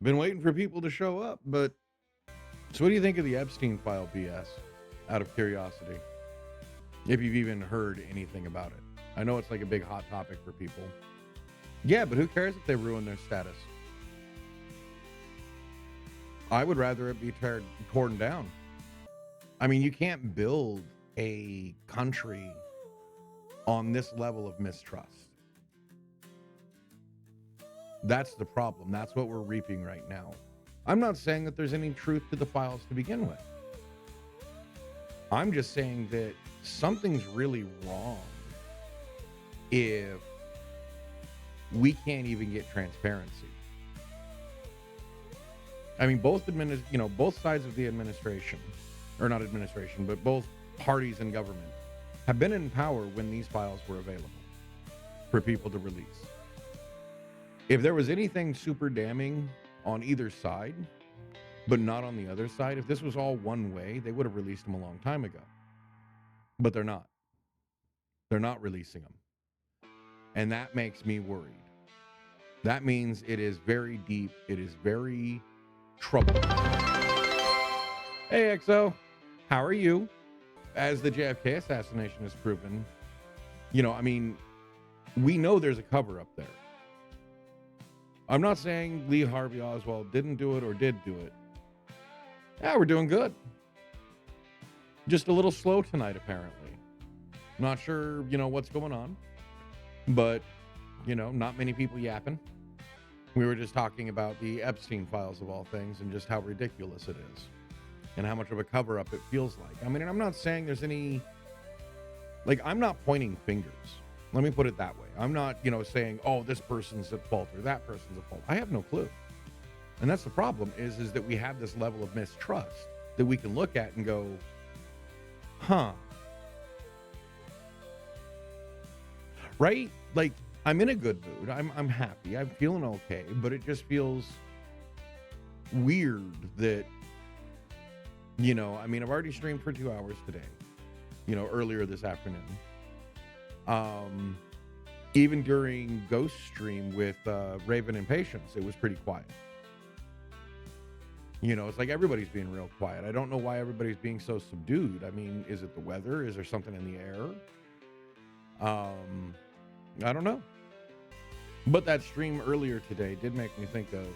Been waiting for people to show up, but so what do you think of the Epstein file BS? Out of curiosity, if you've even heard anything about it. I know it's like a big hot topic for people. Yeah, but who cares if they ruin their status? I would rather it be torn down. I mean, you can't build a country on this level of mistrust. That's the problem. That's what we're reaping right now. I'm not saying that there's any truth to the files to begin with. I'm just saying that something's really wrong if we can't even get transparency. I mean, both sides of the administration, or not administration, but both parties in government have been in power when these files were available for people to release. If there was anything super damning on either side, but not on the other side, if this was all one way, they would have released them a long time ago. But they're not. They're not releasing them. And that makes me worried. That means it is very deep. It is very troubled. Hey, XO. How are you? As the JFK assassination has proven, we know there's a cover up there. I'm not saying Lee Harvey Oswald didn't do it or did do it. Yeah, we're doing good. Just a little slow tonight, apparently. Not sure, what's going on. But, not many people yapping. We were just talking about the Epstein files of all things and just how ridiculous it is. And how much of a cover-up it feels like. I mean, I'm not saying there's any... I'm not pointing fingers. Let me put it that way. I'm not, saying, oh, this person's at fault or that person's at fault. I have no clue. And that's the problem is that we have this level of mistrust that we can look at and go, huh. Right? I'm in a good mood. I'm happy. I'm feeling okay. But it just feels weird that, I've already streamed for 2 hours today, earlier this afternoon. Even during Ghost Stream with Raven and Patience, it was pretty quiet. It's like everybody's being real quiet. I don't know why everybody's being so subdued. I mean, is it the weather? Is there something in the air? I don't know. But that stream earlier today did make me think of,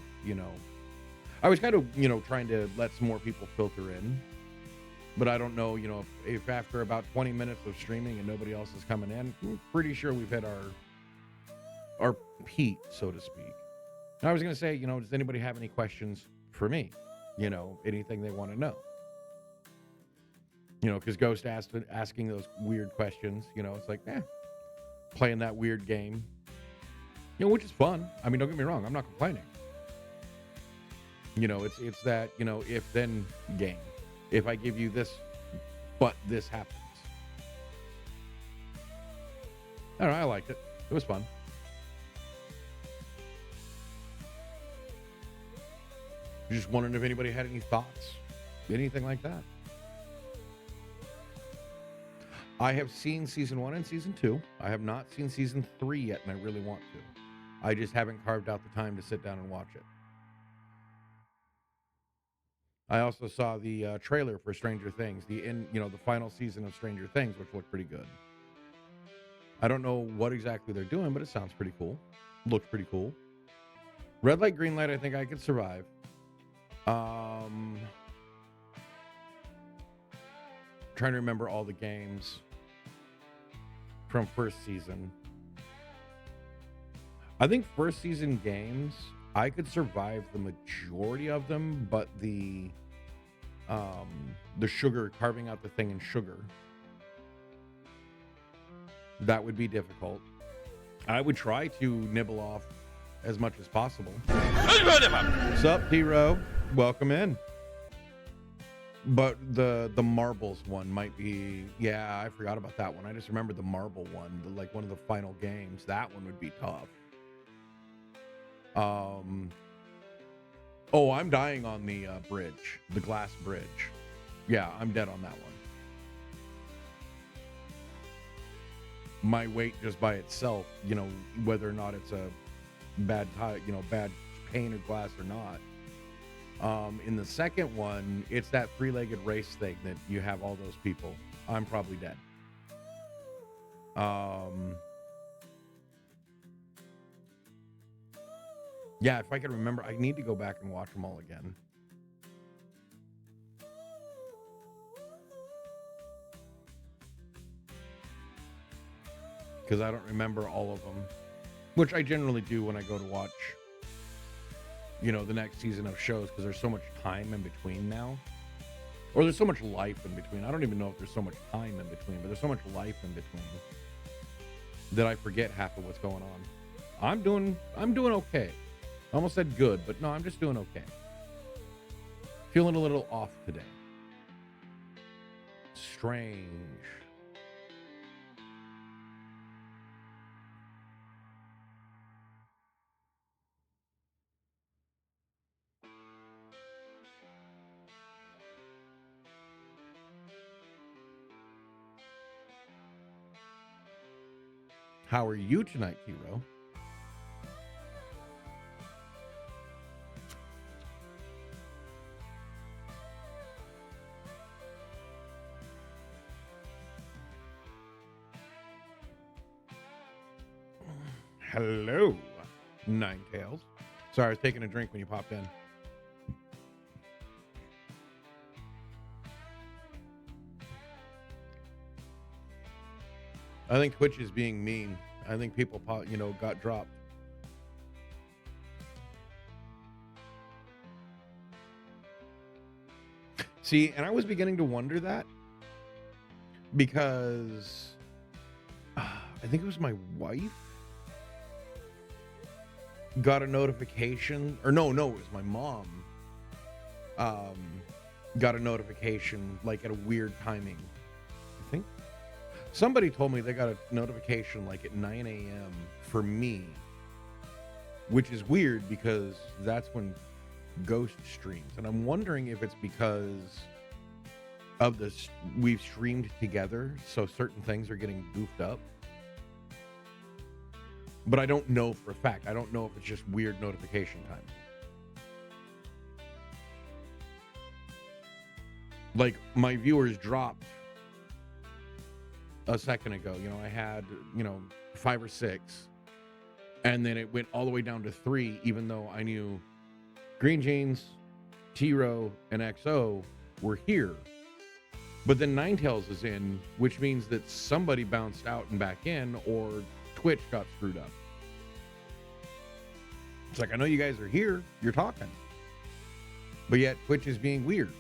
I was kind of, trying to let some more people filter in. But I don't know, if after about 20 minutes of streaming and nobody else is coming in, I'm pretty sure we've hit our peak, so to speak. And I was going to say, does anybody have any questions for me? Anything they want to know? Because Ghost asking those weird questions, it's like, playing that weird game, which is fun. I mean, don't get me wrong, I'm not complaining. It's that, if then game. If I give you this, but this happens. I don't know, I liked it. It was fun. Just wondering if anybody had any thoughts, anything like that. I have seen season 1 and season 2. I have not seen season 3 yet, and I really want to. I just haven't carved out the time to sit down and watch it. I also saw the trailer for Stranger Things, the final season of Stranger Things, which looked pretty good. I don't know what exactly they're doing, but it sounds pretty cool. Looks pretty cool. Red light, green light, I think I could survive. Trying to remember all the games from first season. I think first season games, I could survive the majority of them, but the sugar, carving out the thing in sugar, that would be difficult. I would try to nibble off as much as possible. What's up, T-Row? Welcome in. But the marbles one might be, I forgot about that one. I just remember the marble one, one of the final games. That one would be tough. I'm dying on the bridge, the glass bridge. Yeah, I'm dead on that one. My weight just by itself, whether or not it's a bad pane of glass or not, In the second one, it's that three-legged race thing that you have all those people. I'm probably dead. Yeah, if I can remember, I need to go back and watch them all again. Because I don't remember all of them, which I generally do when I go to watch, the next season of shows, because there's so much time in between now. Or there's so much life in between. I don't even know if there's so much time in between, but there's so much life in between that I forget half of what's going on. I'm doing okay. I almost said good, but no, I'm just doing okay. Feeling a little off today. Strange. How are you tonight, Hero? Hello, Ninetales. Sorry, I was taking a drink when you popped in. I think Twitch is being mean. I think people, got dropped. See, and I was beginning to wonder that because I think it was my wife got a notification, or no, it was my mom. Got a notification like at a weird timing. I think somebody told me they got a notification like at 9 a.m. for me, which is weird because that's when Ghost streams, and I'm wondering if it's because of this we've streamed together, so certain things are getting goofed up. But I don't know for a fact. I don't know if it's just weird notification time. Like, my viewers dropped a second ago. I had, 5 or 6. And then it went all the way down to 3, even though I knew Green Jeans, T-Row, and XO were here. But then Ninetales is in, which means that somebody bounced out and back in, or Twitch got screwed up. It's like, I know you guys are here, you're talking, but yet Twitch is being weird.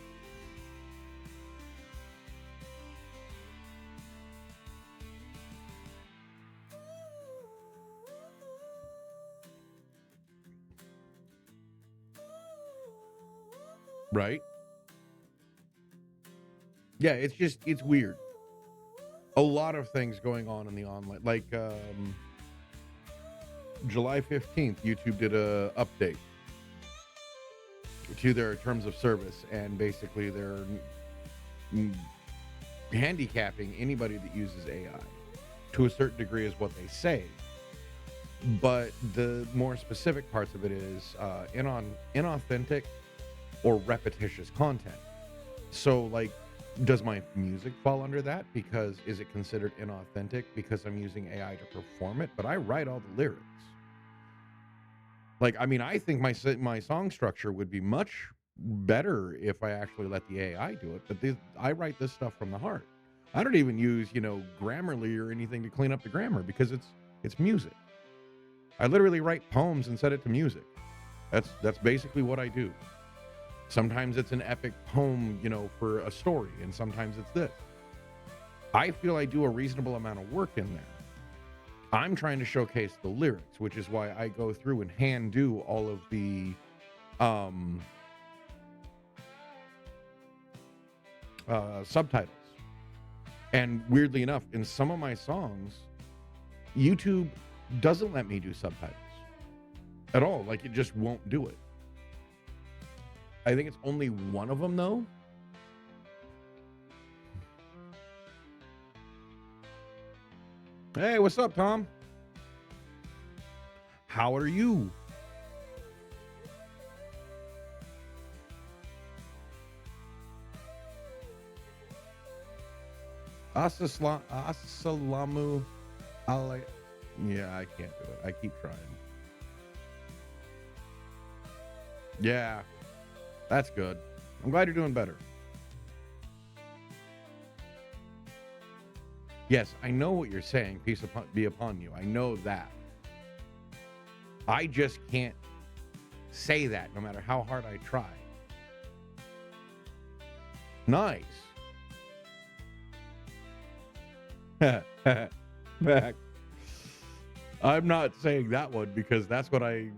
Right? Yeah, it's weird. A lot of things going on in the online, like July 15th, YouTube did a update to their terms of service, and basically they're handicapping anybody that uses AI to a certain degree is what they say. But the more specific parts of it is inauthentic or repetitious content. So, like, does my music fall under that? Because is it considered inauthentic because I'm using AI to perform it? But I write all the lyrics. Like, I mean, I think my song structure would be much better if I actually let the AI do it. But I write this stuff from the heart. I don't even use, Grammarly or anything to clean up the grammar because it's music. I literally write poems and set it to music. That's basically what I do. Sometimes it's an epic poem, for a story, and sometimes it's this. I feel I do a reasonable amount of work in there. I'm trying to showcase the lyrics, which is why I go through and hand do all of the subtitles. And weirdly enough, in some of my songs, YouTube doesn't let me do subtitles at all. Like, it just won't do it. I think it's only one of them, though. Hey, what's up, Tom? How are you? Assalamu alaikum. Yeah, I can't do it. I keep trying. Yeah, that's good. I'm glad you're doing better. Yes, I know what you're saying. Peace be upon you. I know that. I just can't say that no matter how hard I try. Nice. Back. I'm not saying that one because that's what a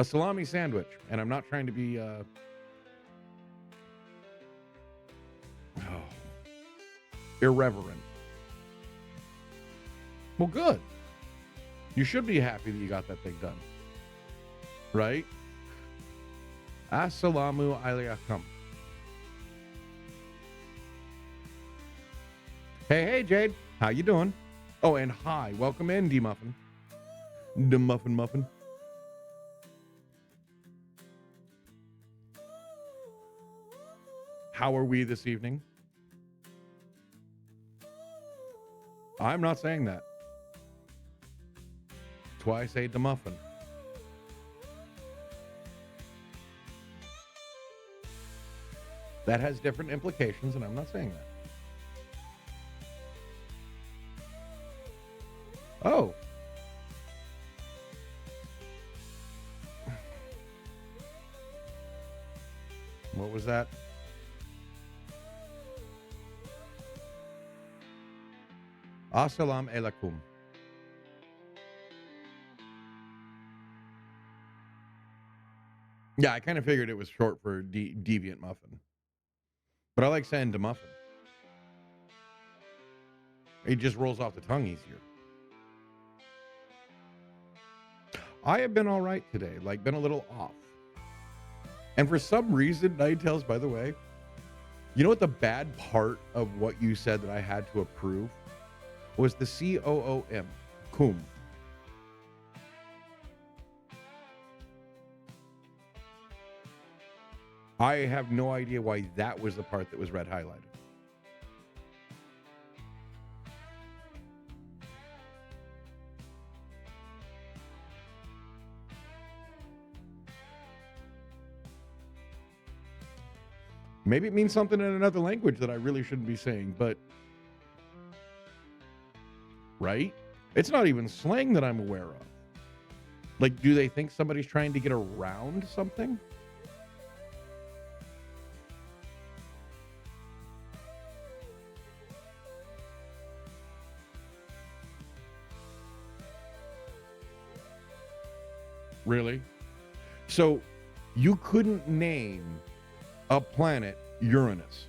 salami sandwich. And I'm not trying to be, irreverent. Well, good. You should be happy that you got that thing done. Right? Assalamu alaikum. Hey, Jade. How you doing? Oh, and hi. Welcome in, D-Muffin. D-Muffin. How are we this evening? I'm not saying that. That's why I say D-Muffin. That has different implications, and I'm not saying that. Oh. What was that? Assalam alaikum. Yeah, I kind of figured it was short for deviant muffin. But I like saying DeMuffin. It just rolls off the tongue easier. I have been all right today, like been a little off. And for some reason, Nine Tails, by the way, you know what the bad part of what you said that I had to approve was the C-O-O-M, cum. I have no idea why that was the part that was red highlighted. Maybe it means something in another language that I really shouldn't be saying, but... Right? It's not even slang that I'm aware of. Like, do they think somebody's trying to get around something? Really? So, you couldn't name a planet Uranus.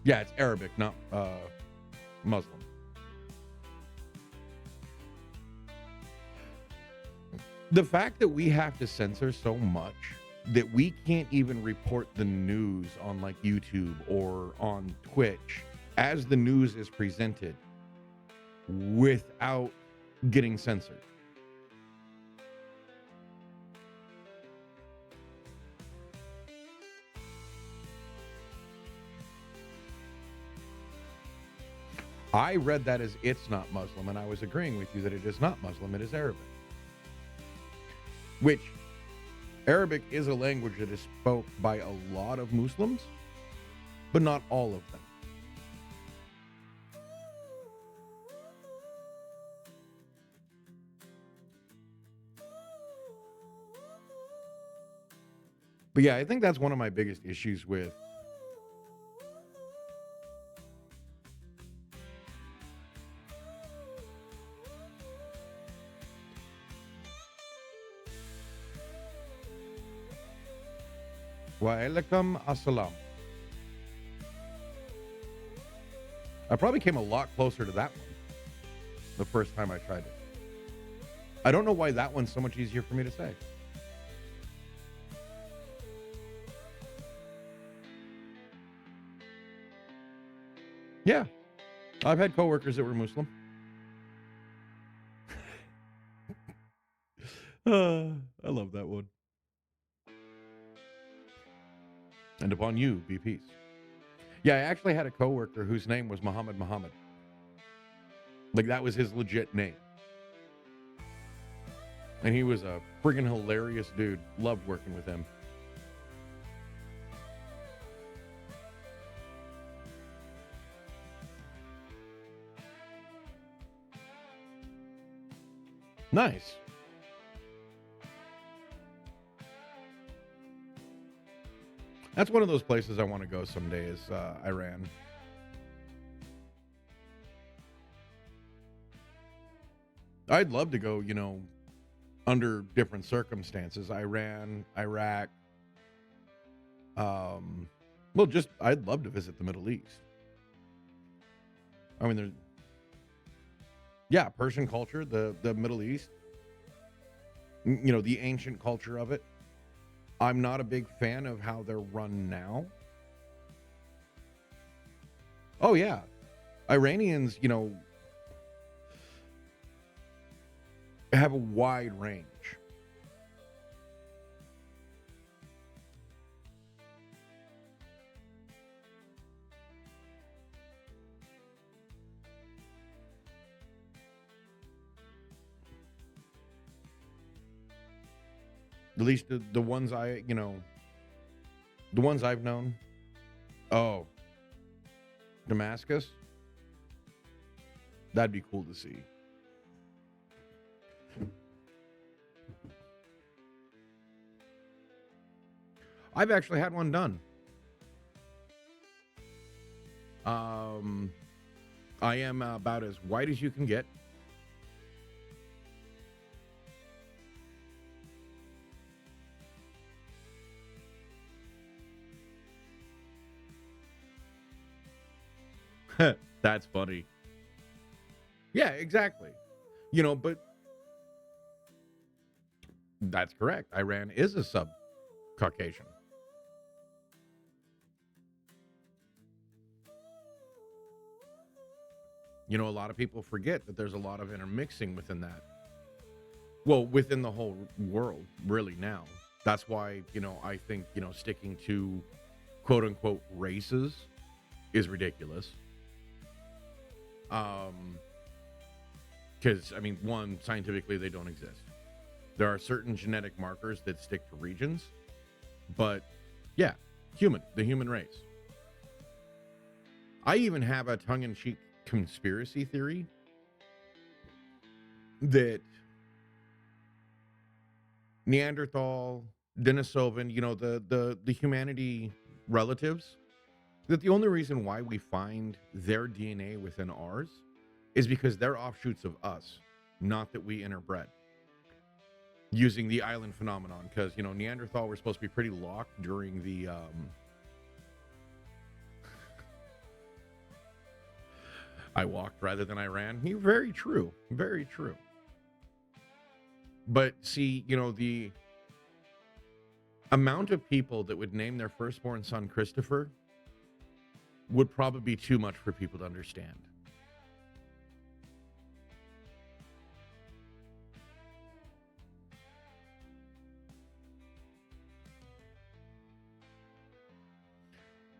Yeah, it's Arabic, not Muslim. The fact that we have to censor so much that we can't even report the news on like YouTube or on Twitch as the news is presented without getting censored. I read that as it's not Muslim, and I was agreeing with you that it is not Muslim, it is Arabic. Which, Arabic is a language that is spoke by a lot of Muslims, but not all of them. But yeah, I think that's one of my biggest issues with Wa alaikum assalam. I probably came a lot closer to that one the first time I tried it. I don't know why that one's so much easier for me to say. Yeah, I've had coworkers that were Muslim. I love that one. and upon you be peace. Yeah, I actually had a coworker whose name was Muhammad Muhammad. Like, that was his legit name. And he was a friggin' hilarious dude. Loved working with him. Nice. That's one of those places I want to go someday is Iran. I'd love to go, under different circumstances. Iran, Iraq. Well, just I'd love to visit the Middle East. I mean, Persian culture, the Middle East. The ancient culture of it. I'm not a big fan of how they're run now. Oh yeah, Iranians, have a wide range. At least the ones the ones I've known. Oh, Damascus. That'd be cool to see. I've actually had one done. I am about as white as you can get. That's funny. Yeah, exactly. But that's correct. Iran is a sub-Caucasian. A lot of people forget that there's a lot of intermixing within that. Well, within the whole world, really now. That's why, I think, sticking to quote unquote races is ridiculous. Because, one, scientifically, they don't exist. There are certain genetic markers that stick to regions, but yeah, the human race. I even have a tongue-in-cheek conspiracy theory that Neanderthal, Denisovan, the humanity relatives, that the only reason why we find their DNA within ours is because they're offshoots of us, not that we interbred. Using the island phenomenon, because, Neanderthal were supposed to be pretty locked during the, I walked rather than I ran. Very true. Very true. But see, the amount of people that would name their firstborn son Christopher would probably be too much for people to understand.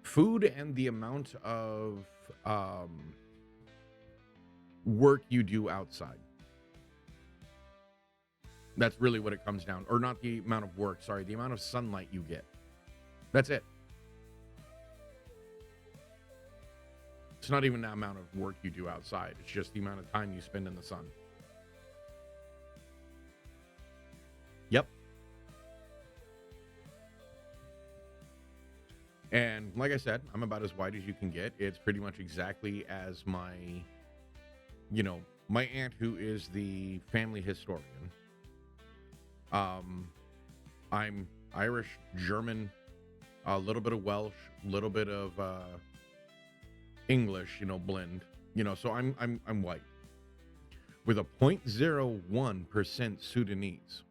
Food and the amount of work you do outside. That's really what it comes down. Or not the amount of work, sorry, the amount of sunlight you get. That's it. It's not even the amount of work you do outside. It's just the amount of time you spend in the sun. Yep. And like I said, I'm about as white as you can get. It's pretty much exactly as my aunt, who is the family historian. I'm Irish, German, a little bit of Welsh, a little bit of English, blend. So I'm white with a 0.01% Sudanese.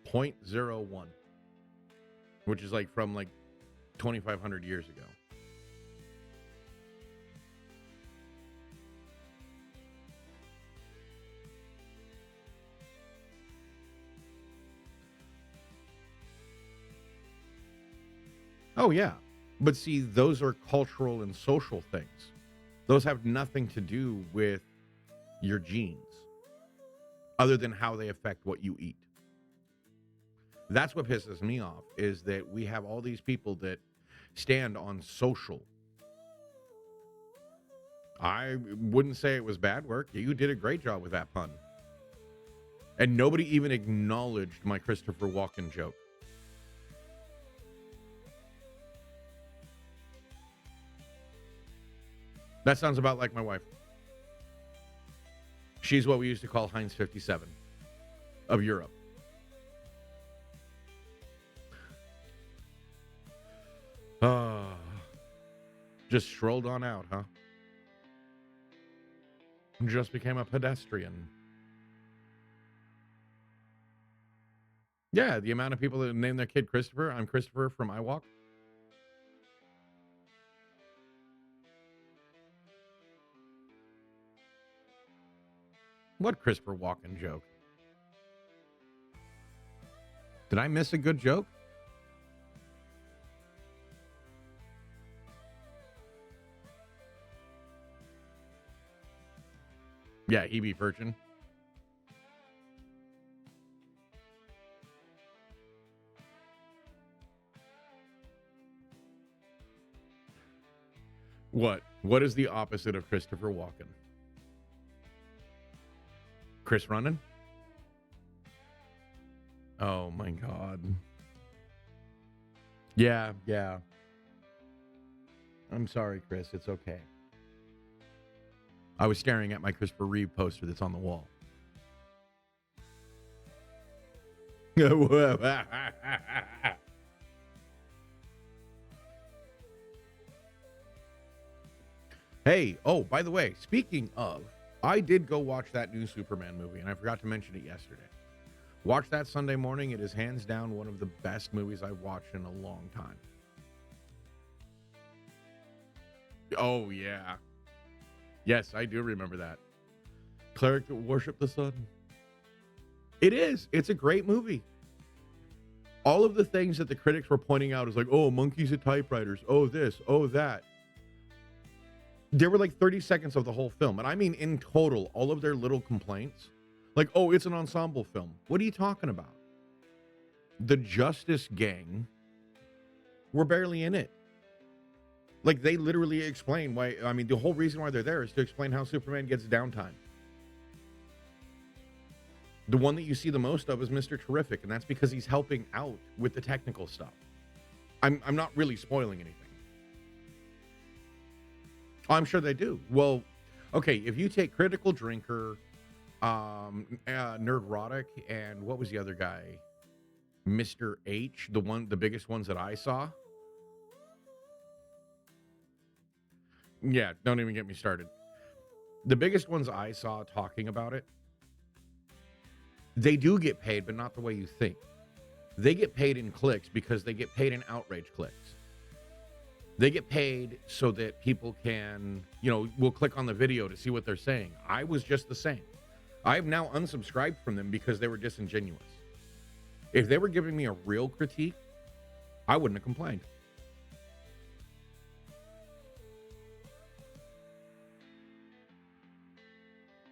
0.01, which is from 2,500 years ago. Oh, yeah. But see, those are cultural and social things. Those have nothing to do with your genes other than how they affect what you eat. That's what pisses me off, is that we have all these people that stand on social. I wouldn't say it was bad work. You did a great job with that pun. And nobody even acknowledged my Christopher Walken joke. That sounds about like my wife. She's what we used to call Heinz 57 of Europe. Just strolled on out, huh? Just became a pedestrian. Yeah, the amount of people that name their kid Christopher. I'm Christopher from I Walk. What Christopher Walken joke? Did I miss a good joke? Yeah, he be virgin. What? What is the opposite of Christopher Walken? Chris Runnan? Oh my God. Yeah. I'm sorry, Chris. It's okay. I was staring at my Christopher Reeve poster that's on the wall. Hey, oh, by the way, speaking of, I did go watch that new Superman movie, and I forgot to mention it yesterday. Watch that Sunday morning. It is hands down one of the best movies I've watched in a long time. Oh, yeah. Yes, I do remember that. Cleric that worship the sun. It is. It's a great movie. All of the things that the critics were pointing out is like, oh, monkeys at typewriters. Oh, this. Oh, that. There were like 30 seconds of the whole film. And I mean, in total, all of their little complaints. Like, oh, it's an ensemble film. What are you talking about? The Justice Gang were barely in it. Like, they literally explain why. I mean, the whole reason why they're there is to explain how Superman gets downtime. The one that you see the most of is Mr. Terrific, and that's because he's helping out with the technical stuff. I'm not really spoiling anything. I'm sure they do. Well, okay, if you take Critical Drinker, Nerdrotic, and what was the other guy? Mr. H, the biggest ones that I saw. Yeah, don't even get me started. The biggest ones I saw talking about it, they do get paid, but not the way you think. They get paid in clicks because they get paid in outrage clicks. They get paid so that people can, will click on the video to see what they're saying. I was just the same. I've now unsubscribed from them because they were disingenuous. If they were giving me a real critique, I wouldn't have complained.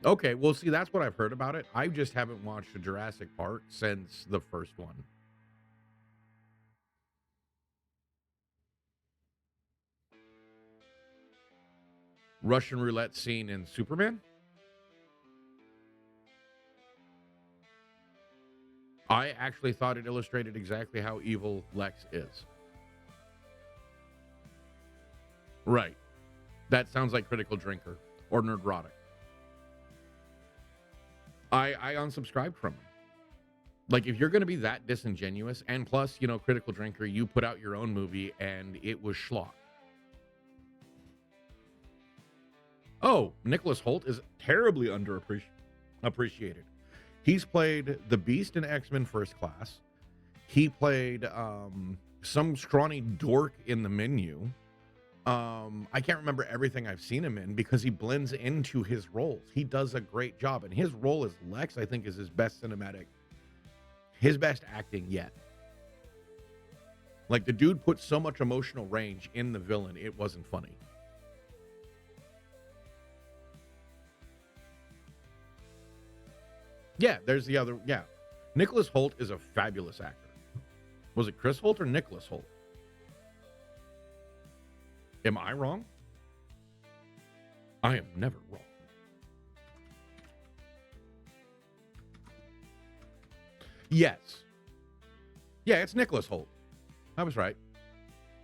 Okay, well, see, that's what I've heard about it. I just haven't watched a Jurassic Park since the first one. Russian roulette scene in Superman? I actually thought it illustrated exactly how evil Lex is. Right. That sounds like Critical Drinker or Nerdrotic. I unsubscribed from him. Like, if you're going to be that disingenuous, and plus, Critical Drinker, you put out your own movie and it was schlock. Oh, Nicholas Hoult is terribly underappreciated. He's played the Beast in X-Men First Class. He played some scrawny dork in The Menu. I can't remember everything I've seen him in because he blends into his roles. He does a great job. And his role as Lex, I think, is his best acting yet. Like, the dude put so much emotional range in the villain, it wasn't funny. Yeah, there's the other. Yeah. Nicholas Hoult is a fabulous actor. Was it Chris Holt or Nicholas Hoult? Am I wrong? I am never wrong. Yes. Yeah, it's Nicholas Hoult. I was right.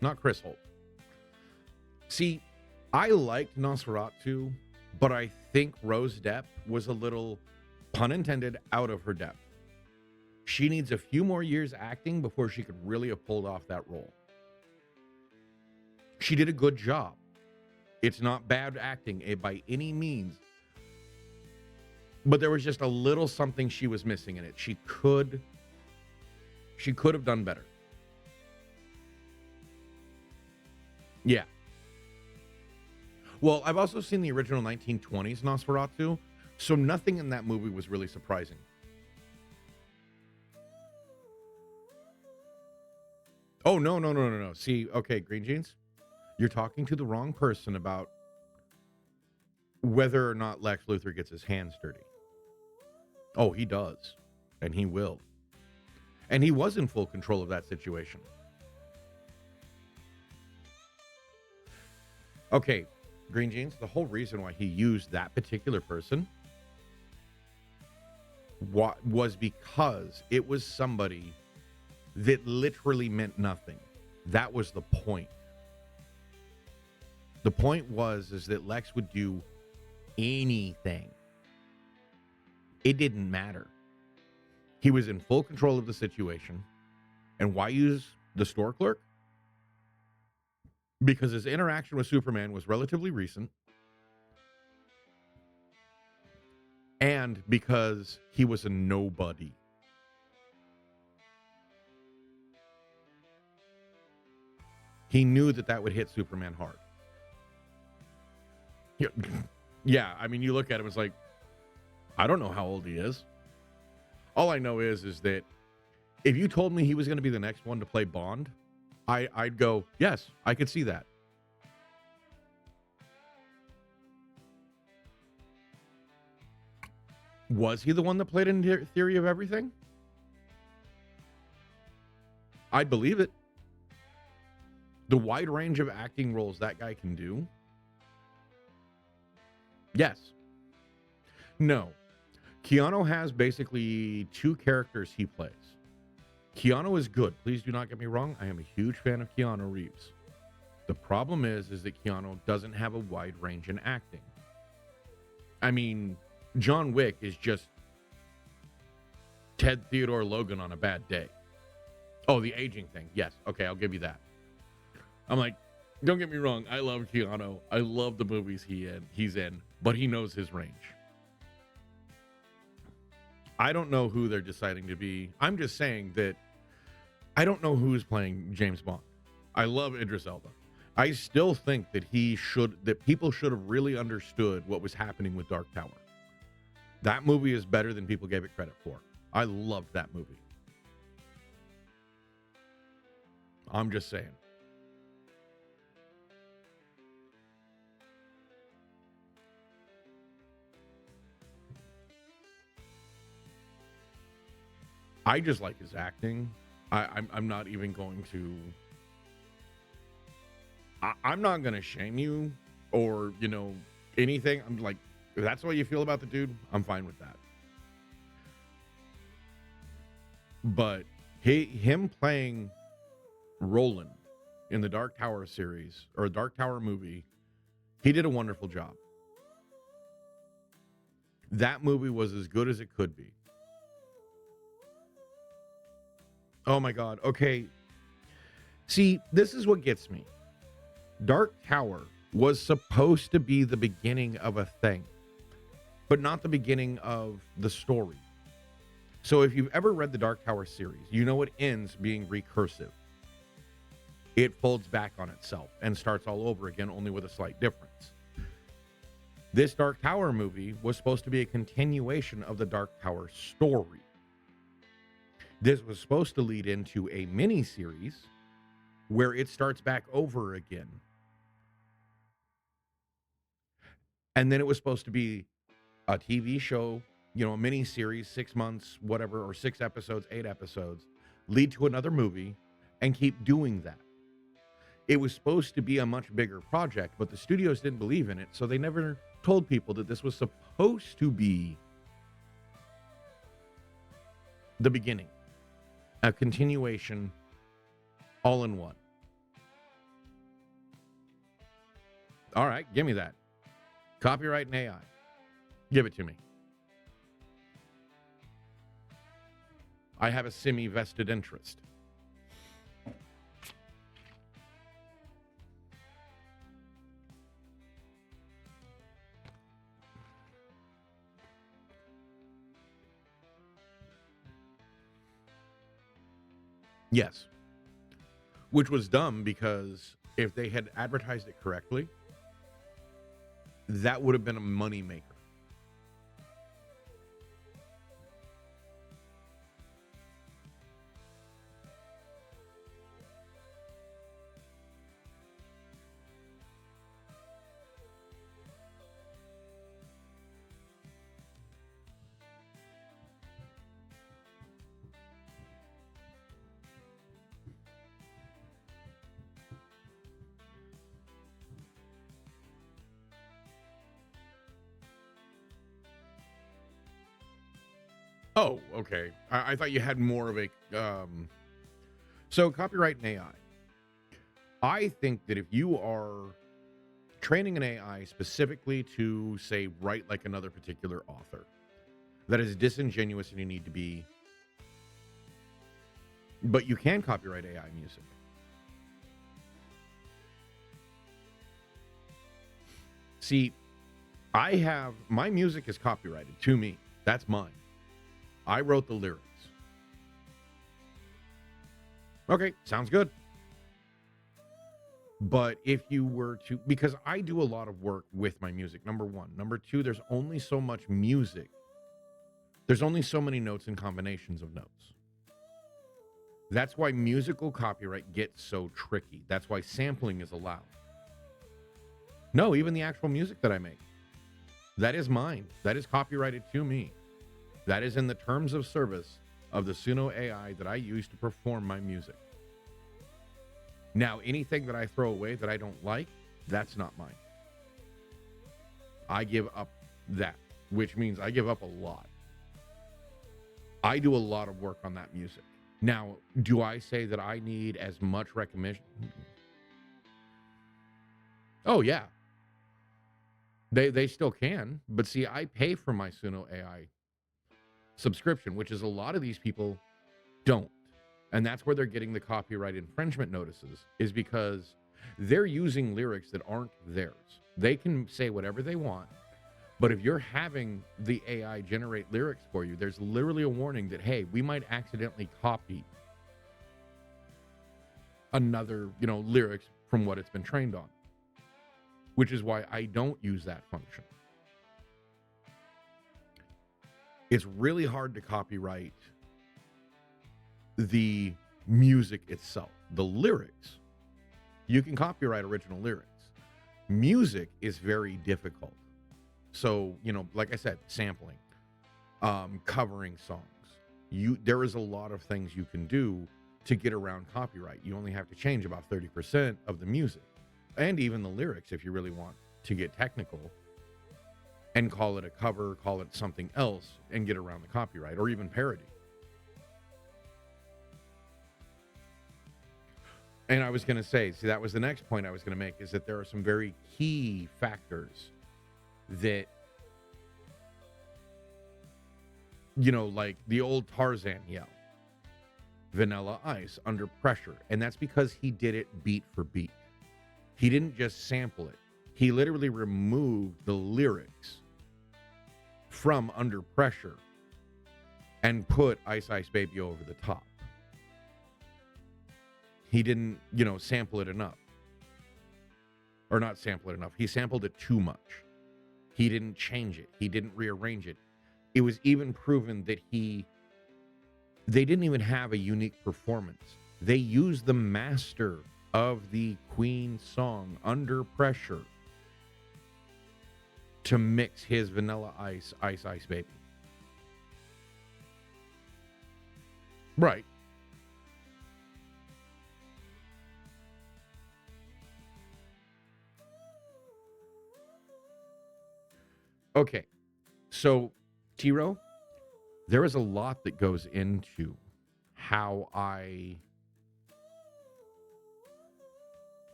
Not Chris Holt. See, I liked Nosferatu, but I think Rose Depp was a little, pun intended, out of her depth. She needs a few more years acting before she could really have pulled off that role. She did a good job. It's not bad acting by any means. But there was just a little something she was missing in it. She could have done better. Yeah. Well, I've also seen the original 1920s Nosferatu, so nothing in that movie was really surprising. Oh, no. See, okay, Green Jeans, you're talking to the wrong person about whether or not Lex Luthor gets his hands dirty. Oh, he does. And he will. And he was in full control of that situation. Okay, Green Jeans, the whole reason why he used that particular person was because it was somebody that literally meant nothing. That was the point. The point is that Lex would do anything. It didn't matter. He was in full control of the situation. And why use the store clerk? Because his interaction with Superman was relatively recent. And because he was a nobody. He knew that would hit Superman hard. Yeah, I mean, you look at him, it's like, I don't know how old he is. All I know is that if you told me he was going to be the next one to play Bond, I'd go, yes, I could see that. Was he the one that played in Theory of Everything? I'd believe it. The wide range of acting roles that guy can do. Yes. No. Keanu has basically two characters he plays. Keanu is good. Please do not get me wrong. I am a huge fan of Keanu Reeves. The problem is that Keanu doesn't have a wide range in acting. I mean, John Wick is just Ted Theodore Logan on a bad day. Oh, the aging thing. Yes. Okay, I'll give you that. I'm like, don't get me wrong. I love Keanu. I love the movies he's in, but he knows his range. I don't know who they're deciding to be. I'm just saying that I don't know who's playing James Bond. I love Idris Elba. I still think that people should have really understood what was happening with Dark Tower. That movie is better than people gave it credit for. I loved that movie. I'm just saying. I just like his acting. I'm not even going to. I'm not going to shame you or, anything. I'm like, if that's the way you feel about the dude, I'm fine with that. But him playing Roland in the Dark Tower series or Dark Tower movie, he did a wonderful job. That movie was as good as it could be. Oh my God. Okay. See, this is what gets me. Dark Tower was supposed to be the beginning of a thing, but not the beginning of the story. So if you've ever read the Dark Tower series, you know it ends being recursive. It folds back on itself and starts all over again, only with a slight difference. This Dark Tower movie was supposed to be a continuation of the Dark Tower story. This was supposed to lead into a mini-series where it starts back over again. And then it was supposed to be a TV show, a mini series, 6 months, whatever, or 6 episodes, 8 episodes, lead to another movie, and keep doing that. It was supposed to be a much bigger project, but the studios didn't believe in it, so they never told people that this was supposed to be the beginning, a continuation, all in one. All right, give me that. Copyright and AI. Give it to me. I have a semi-vested interest. Yes. Which was dumb because if they had advertised it correctly, that would have been a money maker. Oh, okay. I thought you had more of a so copyright and AI. I think that if you are training an AI specifically to say write like another particular author, that is disingenuous and you need to be, but you can copyright AI music. See, my music is copyrighted to me. That's mine. I wrote the lyrics. Okay, sounds good. But if you were to, because I do a lot of work with my music, number one. Number two, there's only so much music. There's only so many notes and combinations of notes. That's why musical copyright gets so tricky. That's why sampling is allowed. No, even the actual music that I make, that is mine. That is copyrighted to me. That is in the terms of service of the Suno AI that I use to perform my music. Now, anything that I throw away that I don't like, that's not mine. I give up that, which means I give up a lot. I do a lot of work on that music. Now, do I say that I need as much recognition? Oh, yeah. They still can. But see, I pay for my Suno AI subscription, which is a lot of these people don't. And that's where they're getting the copyright infringement notices, is because they're using lyrics that aren't theirs. They can say whatever they want, but if you're having the AI generate lyrics for you, there's literally a warning that, hey, we might accidentally copy another, lyrics from what it's been trained on, which is why I don't use that function. It's really hard to copyright the music itself. The lyrics, you can copyright original lyrics. Music is very difficult. So, like I said, sampling, covering songs. There is a lot of things you can do to get around copyright. You only have to change about 30% of the music and even the lyrics if you really want to get technical and call it a cover, call it something else, and get around the copyright, or even parody. And I was going to say, that was the next point I was going to make, is that there are some very key factors that, like the old Tarzan yell, Vanilla Ice, Under Pressure. And that's because he did it beat for beat. He didn't just sample it. He literally removed the lyrics from Under Pressure and put Ice Ice Baby over the top. He didn't, sample it enough. Or not sample it enough. He sampled it too much. He didn't change it. He didn't rearrange it. It was even proven that they didn't even have a unique performance. They used the master of the Queen song Under Pressure to mix his Vanilla Ice, Ice Ice Baby. Right. Okay. So, Tiro, there is a lot that goes into how I.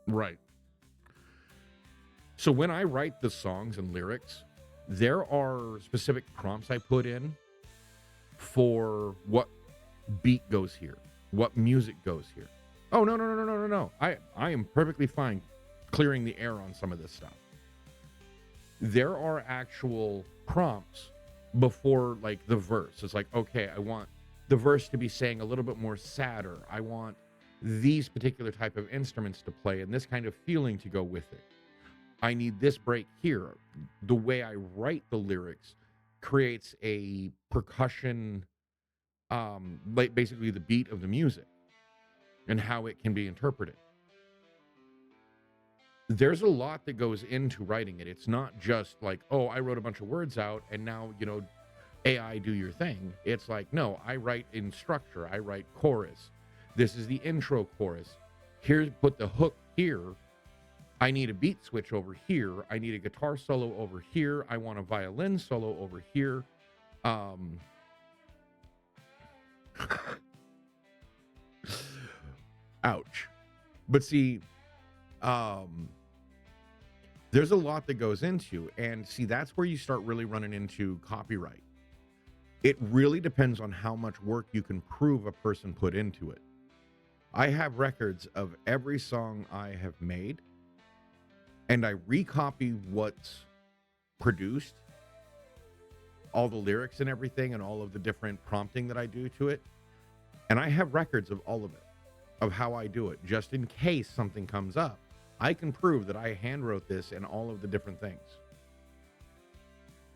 Right. So when I write the songs and lyrics, there are specific prompts I put in for what beat goes here, what music goes here. Oh, no, no, no, no, no, no, no. I am perfectly fine clearing the air on some of this stuff. There are actual prompts before like the verse. It's like, okay, I want the verse to be saying a little bit more sadder. I want these particular type of instruments to play and this kind of feeling to go with it. I need this break here. The way I write the lyrics creates a percussion, like basically the beat of the music and how it can be interpreted. There's a lot that goes into writing it. It's not just like, oh, I wrote a bunch of words out and now, AI do your thing. It's like, no, I write in structure. I write chorus. This is the intro chorus. Here's put the hook here. I need a beat switch over here. I need a guitar solo over here. I want a violin solo over here. Ouch. But see, there's a lot that goes into, and see, that's where you start really running into copyright. It really depends on how much work you can prove a person put into it. I have records of every song I have made, and I recopy what's produced, all the lyrics and everything, and all of the different prompting that I do to it. And I have records of all of it, of how I do it, just in case something comes up. I can prove that I handwrote this and all of the different things.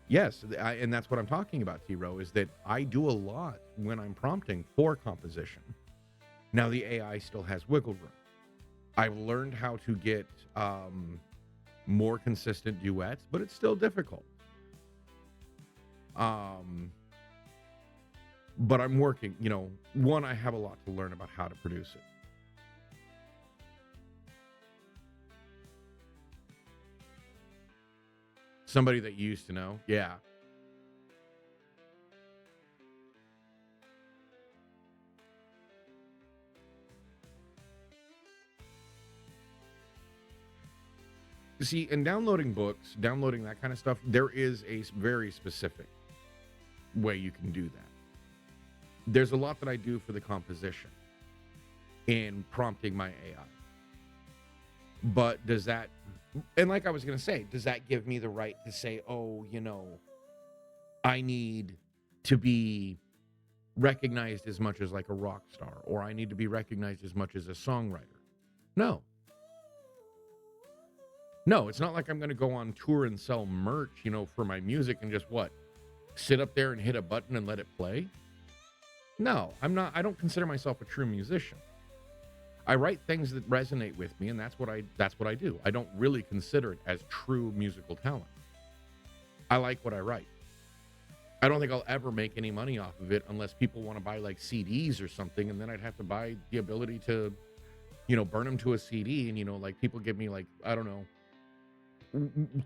Yes, and that's what I'm talking about, T-Row, is that I do a lot when I'm prompting for composition. Now, the AI still has wiggle room. I've learned how to get more consistent duets, but it's still difficult. But I'm working, one, I have a lot to learn about how to produce it. Somebody that you used to know. Yeah. See, in downloading books, downloading that kind of stuff, there is a very specific way you can do that. There's a lot that I do for the composition in prompting my AI. But does that, and like I was going to say, does that give me the right to say, oh, I need to be recognized as much as like a rock star, or I need to be recognized as much as a songwriter? No. No, it's not like I'm going to go on tour and sell merch, for my music and just sit up there and hit a button and let it play. No, I'm not. I don't consider myself a true musician. I write things that resonate with me, and that's what I do. I don't really consider it as true musical talent. I like what I write. I don't think I'll ever make any money off of it unless people want to buy like CDs or something, and then I'd have to buy the ability to, burn them to a CD, and like people give me like, I don't know,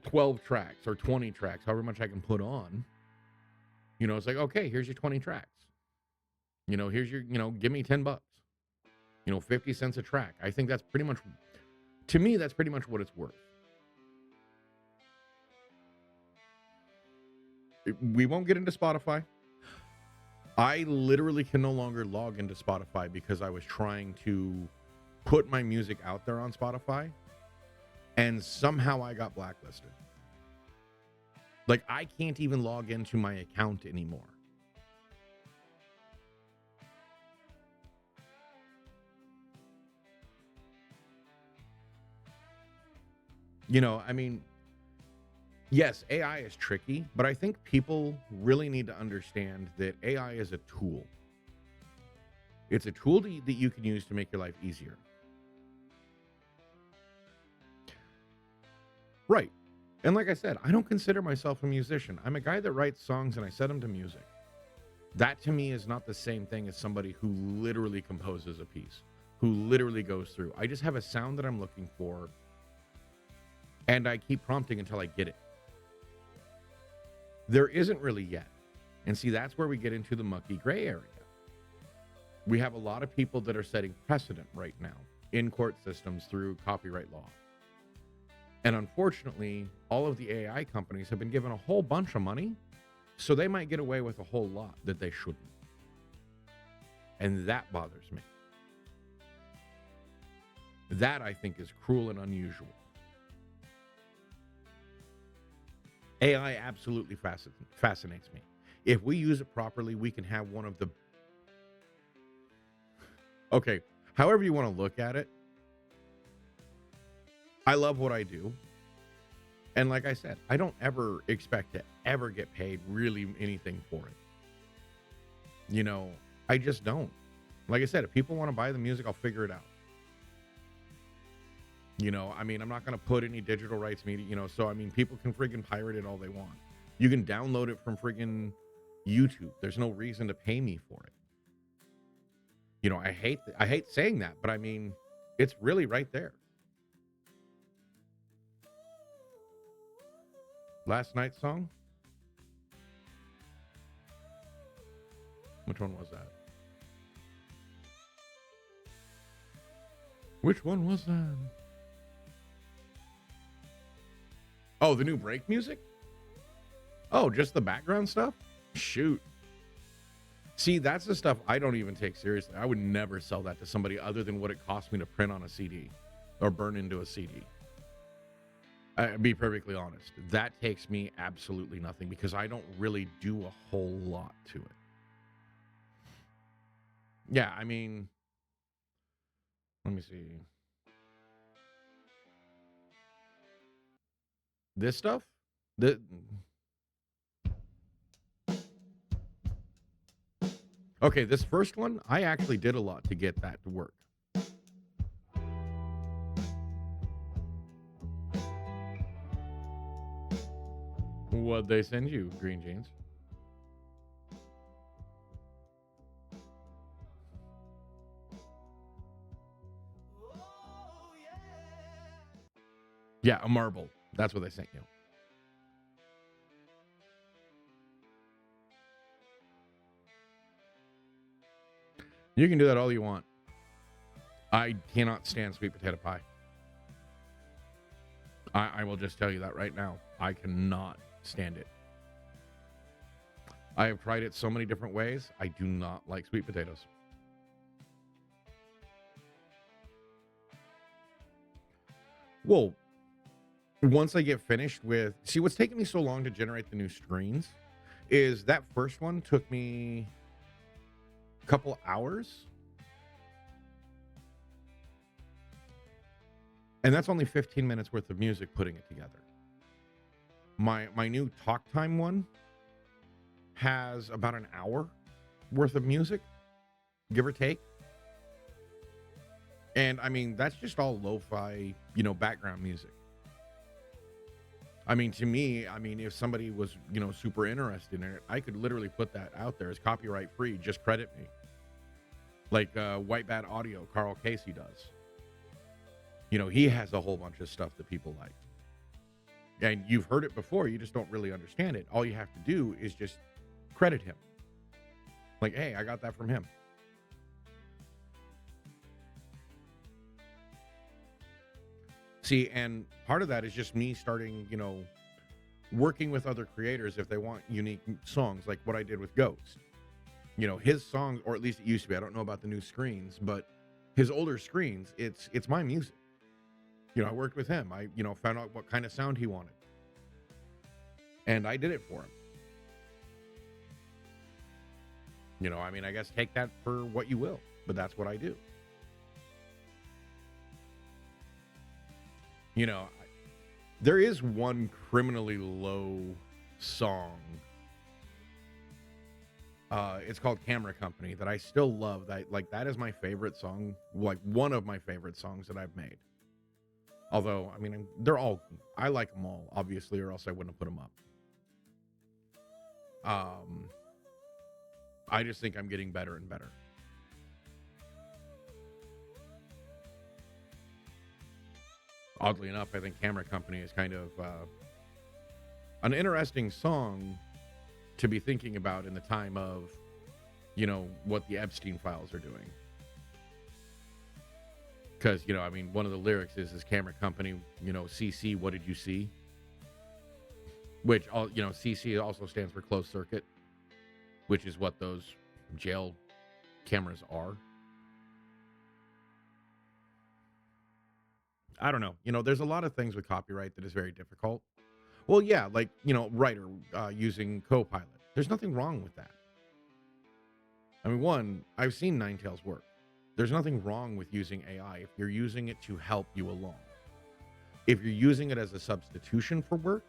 12 tracks or 20 tracks, however much I can put on. It's like, okay, here's your 20 tracks. Here's your, give me $10. 50 cents a track. I think that's pretty much, to me, that's pretty much what it's worth. We won't get into Spotify. I literally can no longer log into Spotify because I was trying to put my music out there on Spotify, and somehow I got blacklisted. Like, I can't even log into my account anymore. I mean, yes, AI is tricky, but I think people really need to understand that AI is a tool. It's a tool that you can use to make your life easier. Right. And like I said, I don't consider myself a musician. I'm a guy that writes songs and I set them to music. That to me is not the same thing as somebody who literally composes a piece, who literally goes through. I just have a sound that I'm looking for and I keep prompting until I get it. There isn't really yet. And see, that's where we get into the mucky gray area. We have a lot of people that are setting precedent right now in court systems through copyright law. And unfortunately, all of the AI companies have been given a whole bunch of money, so they might get away with a whole lot that they shouldn't. And that bothers me. That, I think, is cruel and unusual. AI absolutely fascinates me. If we use it properly, we can have one of the... Okay, however you want to look at it, I love what I do. And like I said, I don't ever expect to ever get paid really anything for it. You know, I just don't. Like I said, if people want to buy the music, I'll figure it out. You know, I mean, I'm not going to put any digital rights media, you know, so I mean, people can friggin' pirate it all they want. You can download it from friggin' YouTube. There's no reason to pay me for it. You know, I hate saying that, but I mean, it's really right there. Last night's song? Which one was that? Which one was that? Oh, the new break music? Oh, just the background stuff? Shoot. See, that's the stuff I don't even take seriously. I would never sell that to somebody other than what it cost me to print on a CD or burn into a CD. I'll be perfectly honest. That takes me absolutely nothing because I don't really do a whole lot to it. Yeah, I mean, let me see. This stuff? Okay, this first one, I actually did a lot to get that to work. What'd they send you, Green Jeans? Yeah, a marble. That's what they sent you. You can do that all you want. I cannot stand sweet potato pie. I will just tell you that right now. I cannot stand it. I have tried it so many different ways. I do not like sweet potatoes. Well, once I get finished with... See, what's taking me so long to generate the new screens is that first one took me a couple hours. And that's only 15 minutes worth of music putting it together. My new talk time one has about an hour worth of music, give or take. And I mean, that's just all lo-fi, you know, background music. I mean, to me, I mean, if somebody was, you know, super interested in it, I could literally put that out there as copyright free. Just credit me. Like White Bat Audio, Carl Casey does. You know, he has a whole bunch of stuff that people like. And you've heard it before, you just don't really understand it. All you have to do is just credit him. Like, hey, I got that from him. See, and part of that is just me starting, you know, working with other creators if they want unique songs, like what I did with Ghost. You know, his songs, or at least it used to be, I don't know about the new screens, but his older screens, it's my music. You know, I worked with him. I, you know, found out what kind of sound he wanted. And I did it for him. You know, I mean, I guess take that for what you will, but that's what I do. You know, there is one criminally low song. It's called Camera Company that I still love. That is my favorite song, like one of my favorite songs that I've made. Although, I mean, they're all, I like them all, obviously, or else I wouldn't have put them up. I just think I'm getting better and better. Oddly enough, I think Camera Company is kind of an interesting song to be thinking about in the time of, what the Epstein files are doing. Because, I mean, one of the lyrics is Camera Company, CC, what did you see? Which, CC also stands for closed circuit, which is what those jail cameras are. I don't know. There's a lot of things with copyright that is very difficult. Well, yeah, like, writer using Copilot. There's nothing wrong with that. I mean, one, I've seen Ninetales work. There's nothing wrong with using AI if you're using it to help you along. If you're using it as a substitution for work,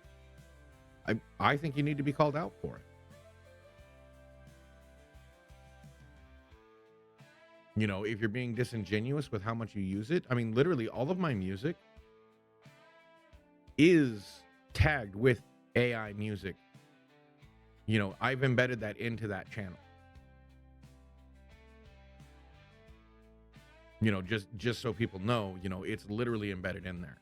I think you need to be called out for it. If you're being disingenuous with how much you use it, I mean, literally all of my music is tagged with AI music. I've embedded that into that channel. Just so people know, it's literally embedded in there.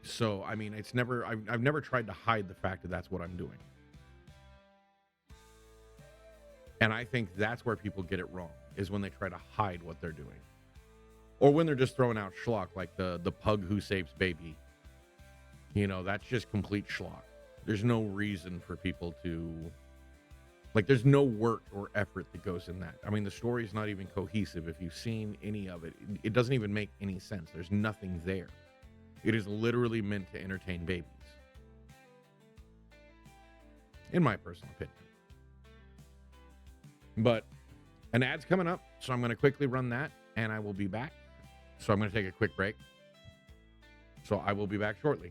So, I mean, I've never tried to hide the fact that that's what I'm doing. And I think that's where people get it wrong, is when they try to hide what they're doing. Or when they're just throwing out schlock, like the pug who saves baby. That's just complete schlock. There's no reason for people to... Like, there's no work or effort that goes in that. I mean, the story's not even cohesive. If you've seen any of it, it doesn't even make any sense. There's nothing there. It is literally meant to entertain babies. In my personal opinion. But an ad's coming up, so I'm going to quickly run that, and I will be back. So I'm going to take a quick break. So I will be back shortly.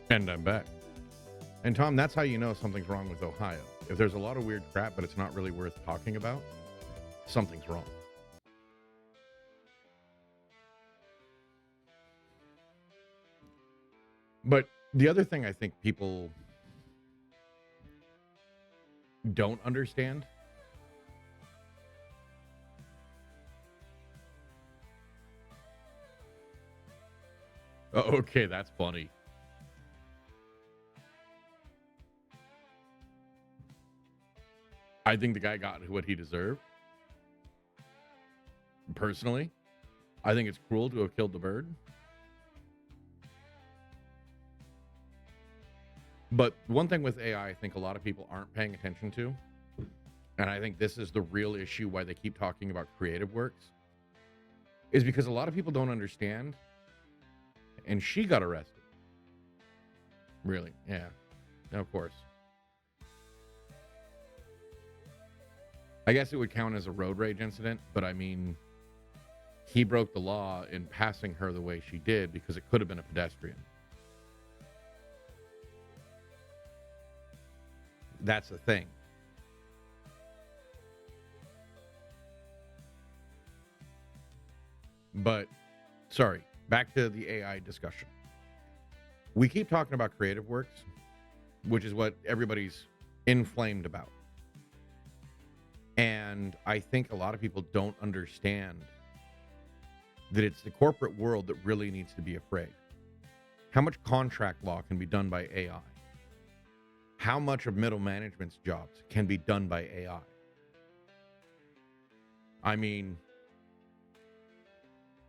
And I'm back. And Tom, that's how you know something's wrong with Ohio. If there's a lot of weird crap, but it's not really worth talking about, something's wrong. But the other thing I think people don't understand okay, that's funny. I think the guy got what he deserved. Personally, I think it's cruel to have killed the bird. But one thing with AI, I think a lot of people aren't paying attention to, and I think this is the real issue why they keep talking about creative works, is because a lot of people don't understand. And she got arrested. Really? Yeah. Of course. I guess it would count as a road rage incident, but I mean, he broke the law in passing her the way she did because it could have been a pedestrian. That's the thing. But, sorry, back to the AI discussion. We keep talking about creative works, which is what everybody's inflamed about. And I think a lot of people don't understand that it's the corporate world that really needs to be afraid. How much contract law can be done by AI? How much of middle management's jobs can be done by AI? I mean,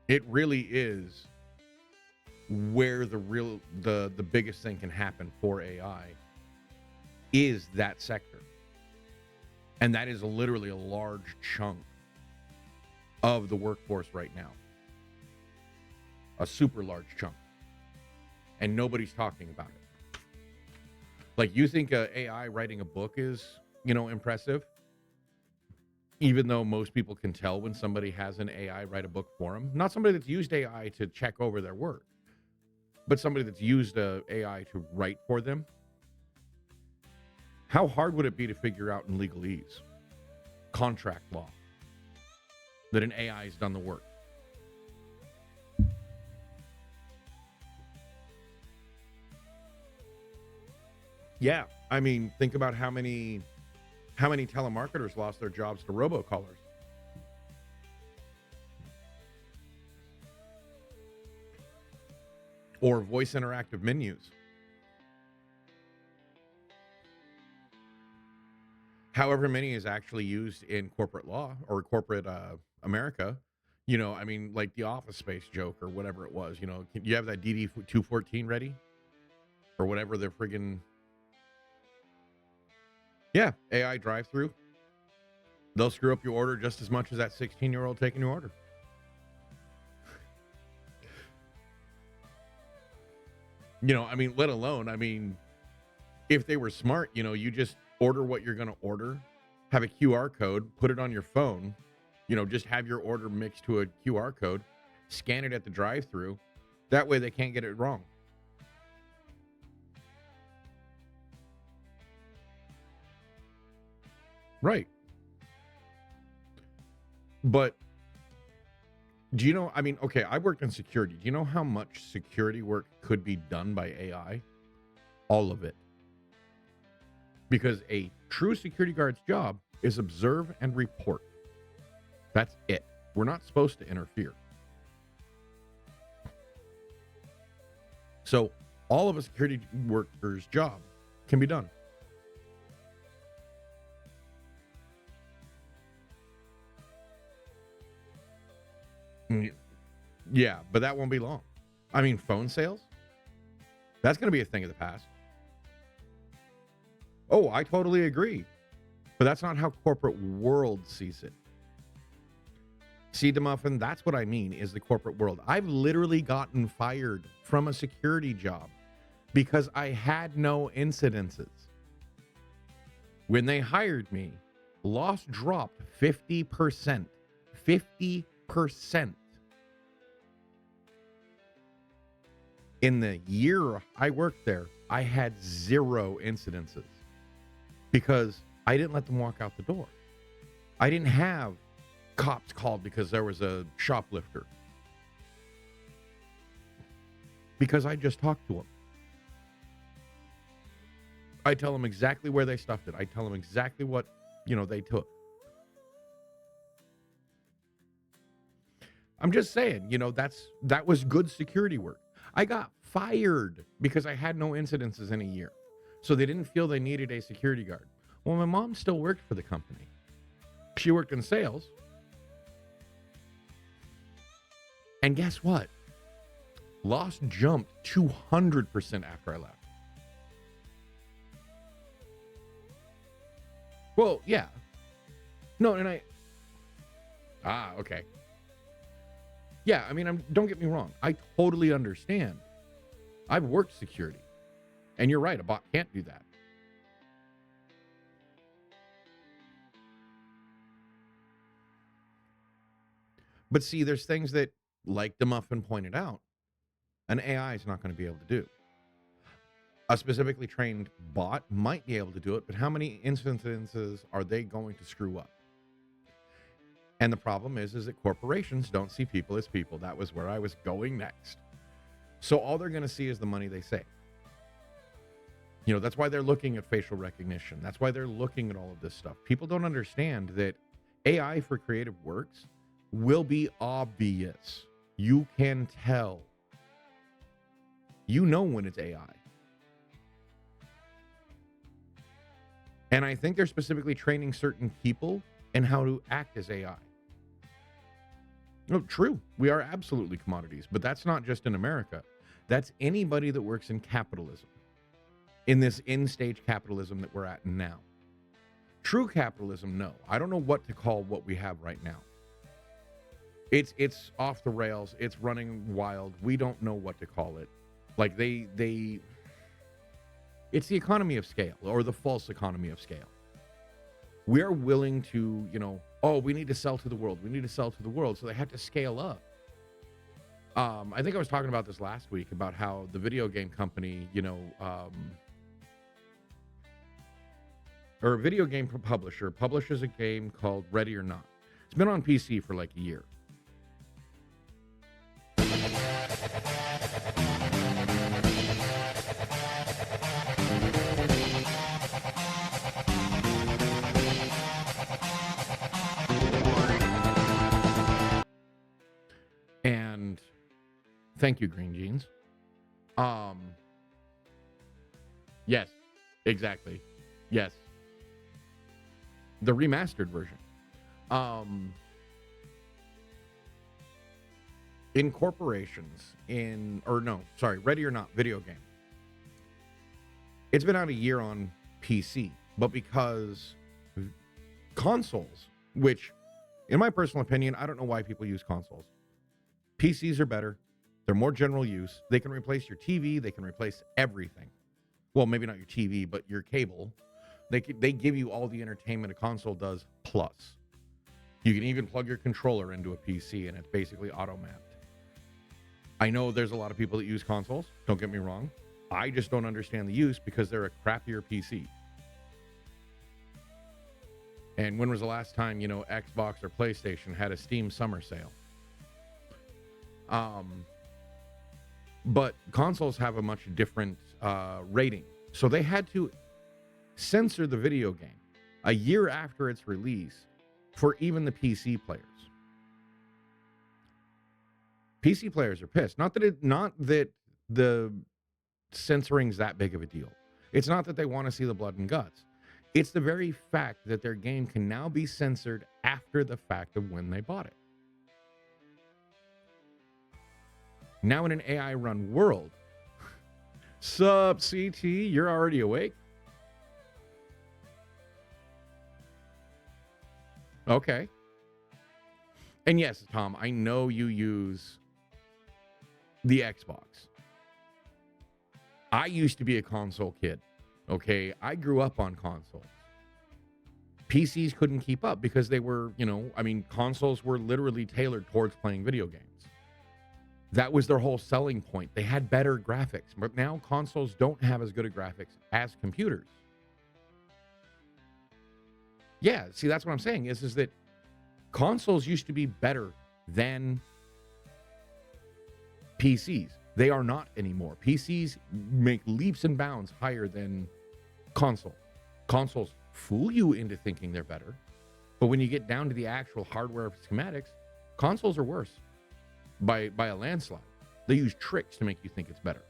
it really is where the biggest thing can happen for AI is that sector. And that is literally a large chunk of the workforce right now. A super large chunk. And nobody's talking about it. Like, you think AI writing a book is, impressive? Even though most people can tell when somebody has an AI write a book for them. Not somebody that's used AI to check over their work, but somebody that's used AI to write for them. How hard would it be to figure out in legalese, contract law, that an AI has done the work? Yeah, I mean, think about how many telemarketers lost their jobs to robocallers. Or voice interactive menus. However many is actually used in corporate law or corporate America. I mean, like the Office Space joke or whatever it was. You have that DD 214 ready? Or whatever they're friggin'. Yeah, AI drive through. They'll screw up your order just as much as that 16-year-old taking your order. I mean, let alone, if they were smart, you just order what you're going to order, have a QR code, put it on your phone, just have your order mixed to a QR code, scan it at the drive through. That way they can't get it wrong. Right. But do you know, okay, I worked in security. Do you know how much security work could be done by AI? All of it. Because a true security guard's job is observe and report. That's it. We're not supposed to interfere. So all of a security worker's job can be done. Yeah, but that won't be long. Phone sales? That's going to be a thing of the past. Oh, I totally agree. But that's not how corporate world sees it. See, DeMuffin, that's what I mean is the corporate world. I've literally gotten fired from a security job because I had no incidences. When they hired me, loss dropped 50%. 50%. In the year I worked there, I had 0 incidences because I didn't let them walk out the door. I didn't have cops called because there was a shoplifter. Because I just talked to them. I tell them exactly where they stuffed it. I tell them exactly what, they took. I'm just saying, that was good security work. I got fired because I had no incidences in a year. So they didn't feel they needed a security guard. Well, my mom still worked for the company. She worked in sales. And guess what? Loss jumped 200% after I left. Well, yeah. No, and okay. Yeah, I mean, don't get me wrong. I totally understand. I've worked security. And you're right, a bot can't do that. But see, there's things that, like the Muffin pointed out, an AI is not going to be able to do. A specifically trained bot might be able to do it, but how many instances are they going to screw up? And the problem is that corporations don't see people as people. That was where I was going next. So all they're going to see is the money they save. That's why they're looking at facial recognition. That's why they're looking at all of this stuff. People don't understand that AI for creative works will be obvious. You can tell. When it's AI. And I think they're specifically training certain people in how to act as AI. No, true. We are absolutely commodities, but that's not just in America. That's anybody that works in capitalism, in this end-stage capitalism that we're at now. True capitalism, no. I don't know what to call what we have right now. It's off the rails. It's running wild. We don't know what to call it. Like it's the economy of scale, or the false economy of scale. We are willing to, we need to sell to the world. We need to sell to the world. So they have to scale up. I think I was talking about this last week about how the video game company, or a video game publisher publishes a game called Ready or Not. It's been on PC for like a year. And thank you, Green Jeans. Yes, exactly. Yes. The remastered version. In corporations, Ready or Not video game. It's been out a year on PC, but because consoles, which, in my personal opinion, I don't know why people use consoles. PCs are better. They're more general use. They can replace your TV. They can replace everything. Well, maybe not your TV, but your cable. They give you all the entertainment a console does, plus. You can even plug your controller into a PC, and it's basically auto-mapped. I know there's a lot of people that use consoles. Don't get me wrong. I just don't understand the use because they're a crappier PC. And when was the last time, Xbox or PlayStation had a Steam summer sale? But consoles have a much different rating. So they had to censor the video game a year after its release for even the PC players. PC players are pissed. Not that the censoring's that big of a deal. It's not that they want to see the blood and guts. It's the very fact that their game can now be censored after the fact of when they bought it. Now in an AI-run world, sup, CT, you're already awake? Okay. And yes, Tom, I know you use the Xbox. I used to be a console kid. Okay, I grew up on consoles. PCs couldn't keep up because they were, consoles were literally tailored towards playing video games. That was their whole selling point. They had better graphics, but now consoles don't have as good a graphics as computers. Yeah, see, that's what I'm saying is that consoles used to be better than PCs. They are not anymore. PCs make leaps and bounds higher than console. Consoles fool you into thinking they're better, but when you get down to the actual hardware schematics, consoles are worse by a landslide. They use tricks to make you think it's better.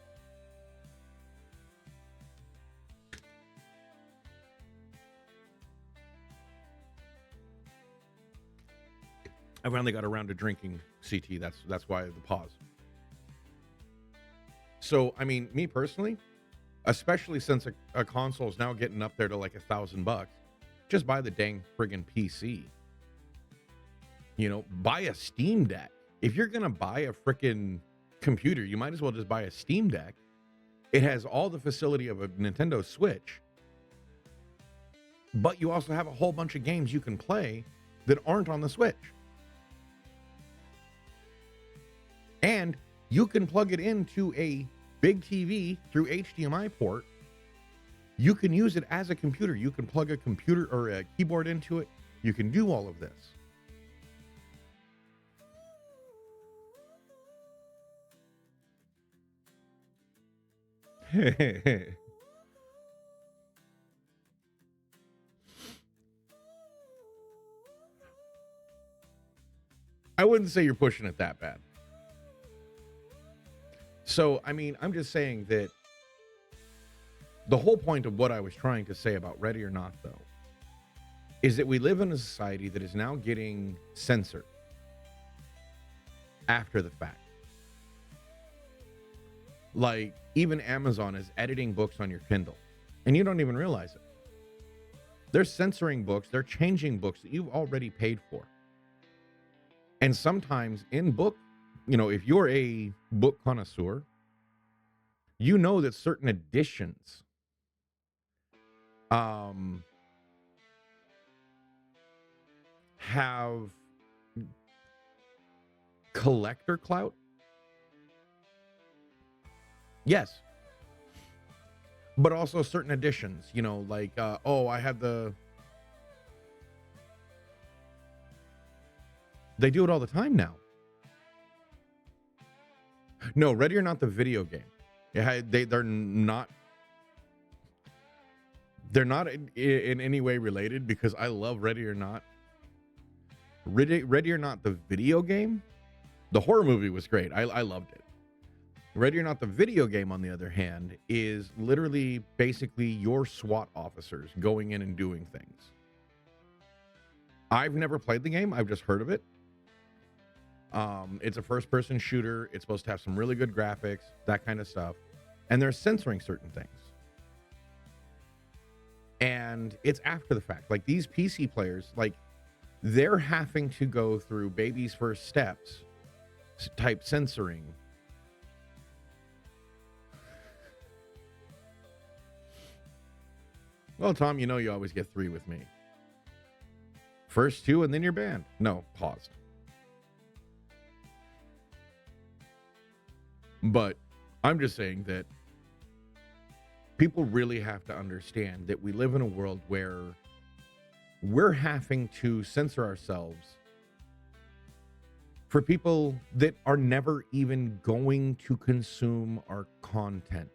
I finally got around to drinking CT. That's why the pause. So, I mean, me personally, especially since a console is now getting up there to like $1,000, just buy the dang friggin' PC. You know, buy a Steam Deck. If you're gonna buy a frickin' computer, you might as well just buy a Steam Deck. It has all the facility of a Nintendo Switch, but you also have a whole bunch of games you can play that aren't on the Switch. And you can plug it into a big TV through HDMI port. You can use it as a computer. You can plug a computer or a keyboard into it. You can do all of this. I wouldn't say you're pushing it that bad. So, I mean, I'm just saying that the whole point of what I was trying to say about Ready or Not, though, is that we live in a society that is now getting censored after the fact. Like, even Amazon is editing books on your Kindle, and you don't even realize it. They're censoring books, they're changing books that you've already paid for. And sometimes in book, you know, if you're a book connoisseur, you know that certain editions have collector clout. Yes. But also certain editions, you know, like, I had the... They do it all the time now. No, Ready or Not, the video game. Yeah, they're not in any way related, because I love Ready or Not. Ready or Not, the video game. The horror movie was great. I loved it. Ready or Not, the video game, on the other hand, is literally basically your SWAT officers going in and doing things. I've never played the game. I've just heard of it. It's a first-person shooter. It's supposed to have some really good graphics, that kind of stuff. And they're censoring certain things. And it's after the fact. Like, these PC players, like, they're having to go through baby's first steps type censoring. Well, Tom, you know you always get 3 with me. First 2 and then you're banned. No, paused. But I'm just saying that people really have to understand that we live in a world where we're having to censor ourselves for people that are never even going to consume our content.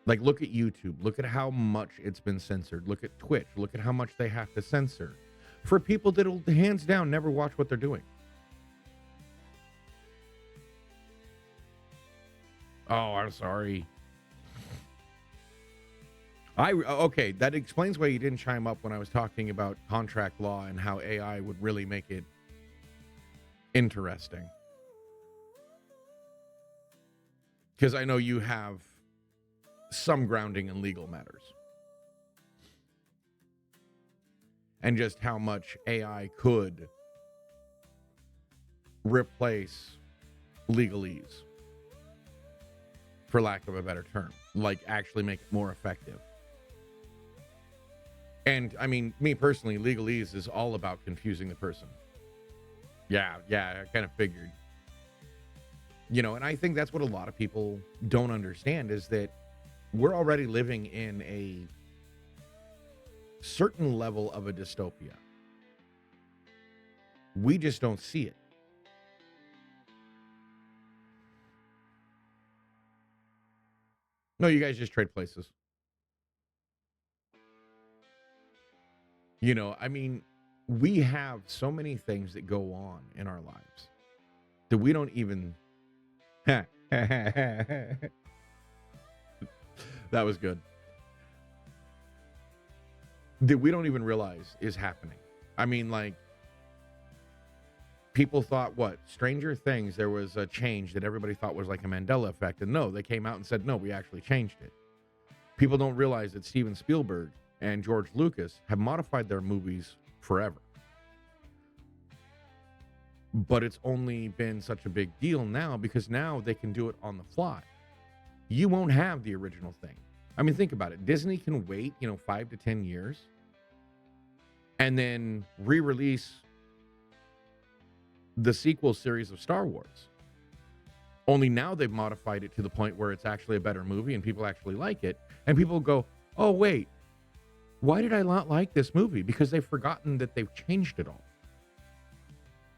Like, look at YouTube. Look at how much it's been censored. Look at Twitch. Look at how much they have to censor for people that will, hands down, never watch what they're doing. Oh, I'm sorry. Okay, that explains why you didn't chime up when I was talking about contract law and how AI would really make it interesting. Because I know you have some grounding in legal matters. And just how much AI could replace legalese, for lack of a better term, like actually make it more effective. And I mean, me personally, legalese is all about confusing the person. Yeah, I kind of figured. And I think that's what a lot of people don't understand is that we're already living in a certain level of a dystopia. We just don't see it. No, you guys just trade places. I mean, we have so many things that go on in our lives that we don't even. That was good. That we don't even realize is happening. I mean, like, people thought what? Stranger Things, there was a change that everybody thought was like a Mandela effect. And no, they came out and said, no, we actually changed it. People don't realize that Steven Spielberg and George Lucas have modified their movies forever. But it's only been such a big deal now because now they can do it on the fly. You won't have the original thing. I mean, think about it. Disney can wait, 5 to 10 years and then re-release the sequel series of Star Wars. Only now they've modified it to the point where it's actually a better movie and people actually like it. And people go, oh, wait, why did I not like this movie? Because they've forgotten that they've changed it all.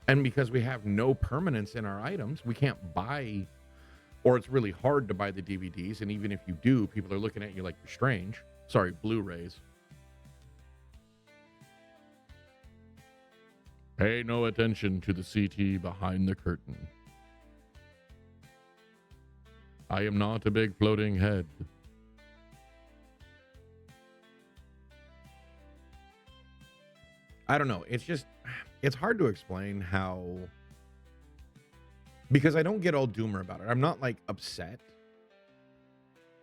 And because we have no permanence in our items, we can't buy, or it's really hard to buy the DVDs. And even if you do, people are looking at you like you're strange. Sorry, Blu-rays. Pay no attention to the CT behind the curtain. I am not a big floating head. I don't know. It's hard to explain how, because I don't get all doomer about it. I'm not like upset.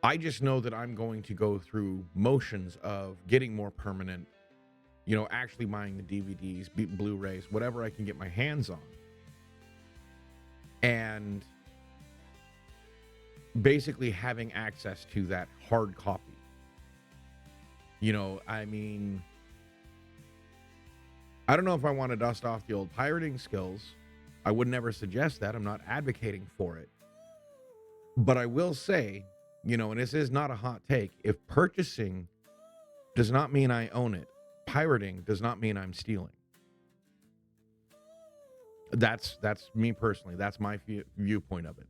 I just know that I'm going to go through motions of getting more permanent, actually buying the DVDs, Blu-rays, whatever I can get my hands on. And basically having access to that hard copy. I mean, I don't know if I want to dust off the old pirating skills. I would never suggest that. I'm not advocating for it. But I will say, and this is not a hot take, if purchasing does not mean I own it, pirating does not mean I'm stealing. That's me personally. That's my viewpoint of it.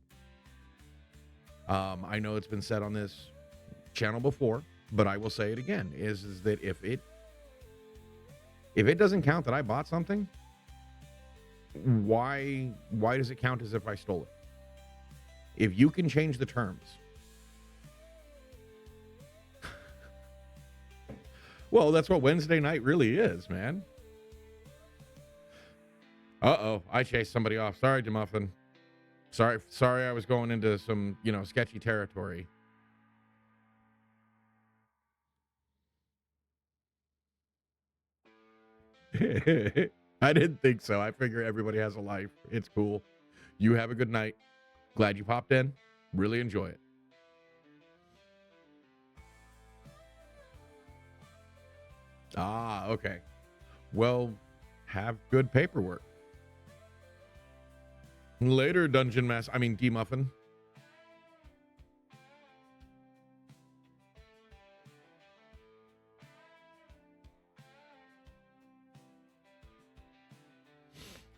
I know it's been said on this channel before, but I will say it again, is that if it doesn't count that I bought something, why does it count as if I stole it? If you can change the terms. Well, that's what Wednesday night really is, man. Uh-oh, I chased somebody off. Sorry, DeMuffin. Sorry I was going into some, sketchy territory. I didn't think so. I figure everybody has a life. It's cool. You have a good night. Glad you popped in. Really enjoy it. Ah, okay. Well, have good paperwork. Later, D-Muffin.